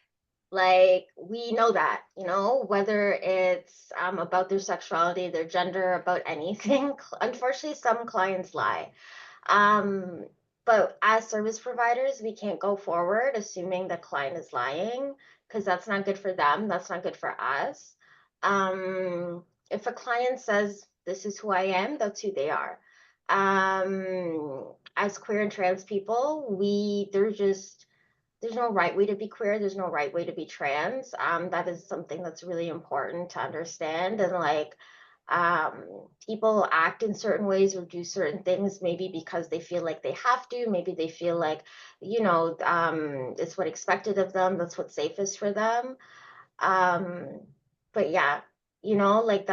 Like, we know that, whether it's about their sexuality, their gender, about anything. Unfortunately, some clients lie. But as service providers, we can't go forward assuming the client is lying, because that's not good for them. That's not good for us. If a client says, this is who I am, that's who they are. As queer and trans people, there's no right way to be queer. There's no right way to be trans. That is something that's really important to understand. And like, people act in certain ways or do certain things, maybe because they feel like they have to, maybe they feel like, it's what expected of them. That's what's safest for them. But yeah, like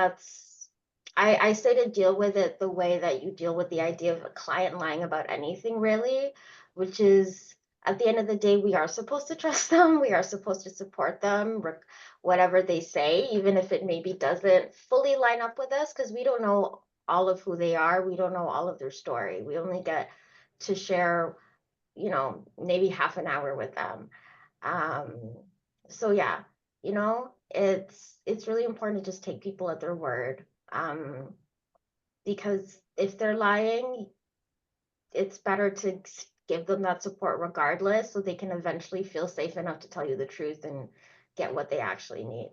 I say to deal with it the way that you deal with the idea of a client lying about anything, really, which is at the end of the day, we are supposed to trust them. We are supposed to support them, whatever they say, even if it maybe doesn't fully line up with us, because we don't know all of who they are. We don't know all of their story. We only get to share, you know, maybe half an hour with them. So yeah, you know, it's really important to just take people at their word. Because if they're lying, it's better to give them that support regardless, so they can eventually feel safe enough to tell you the truth and get what they actually need.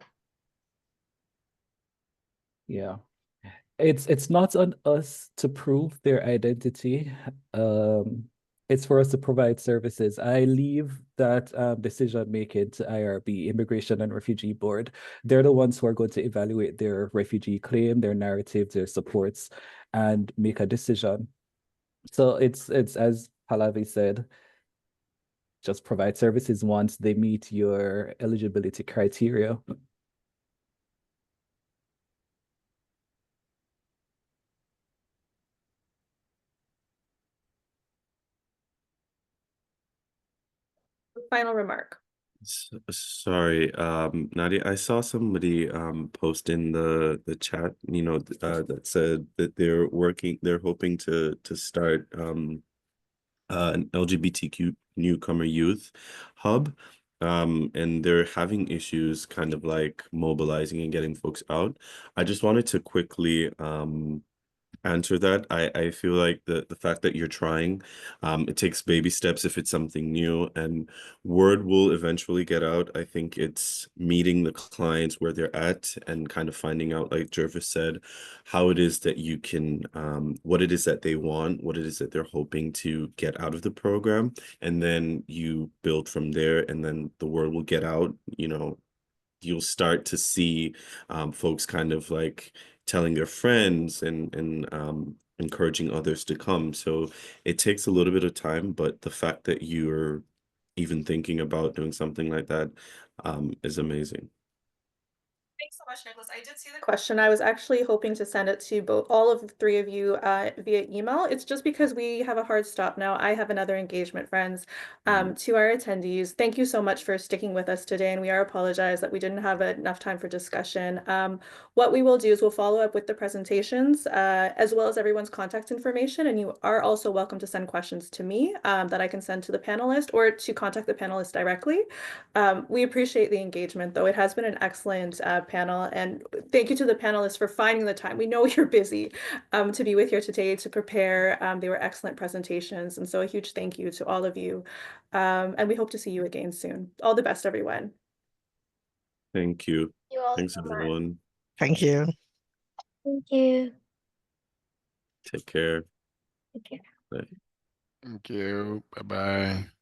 Yeah. It's not on us to prove their identity. It's for us to provide services. I leave that decision making to IRB, Immigration and Refugee Board. They're the ones who are going to evaluate their refugee claim, their narrative, their supports, and make a decision. So it's as Pallavi said, just provide services once they meet your eligibility criteria. Final remark. Sorry, Nadia, I saw somebody post in the chat, you know, that said that they're hoping to start an LGBTQ newcomer youth hub, and they're having issues kind of like mobilizing and getting folks out. I just wanted to quickly answer that. I feel like the fact that you're trying, it takes baby steps if it's something new, and word will eventually get out. I think it's meeting the clients where they're at and kind of finding out, like Jervis said, how it is that you can, what it is that they want, what it is that they're hoping to get out of the program, and then you build from there, and then the word will get out. You know, you'll start to see folks kind of like telling their friends and encouraging others to come. So it takes a little bit of time, but the fact that you're even thinking about doing something like that is amazing. Thanks so much, Nicholas. I did see the question. I was actually hoping to send it to all of the three of you via email. It's just because we have a hard stop now. I have another engagement, friends. To our attendees, thank you so much for sticking with us today, and we are apologize that we didn't have enough time for discussion. What we will do is we'll follow up with the presentations as well as everyone's contact information, and you are also welcome to send questions to me that I can send to the panelist or to contact the panelist directly. We appreciate the engagement, though. It has been an excellent panel, and thank you to the panelists for finding the time. We know you're busy to be with here today to prepare. They were excellent presentations, and so a huge thank you to all of you. And we hope to see you again soon. All the best, everyone. Thank you. You all Thanks, so much. everyone. Thank you. Thank you. Take care. Take care. Bye. Thank you. Bye-bye.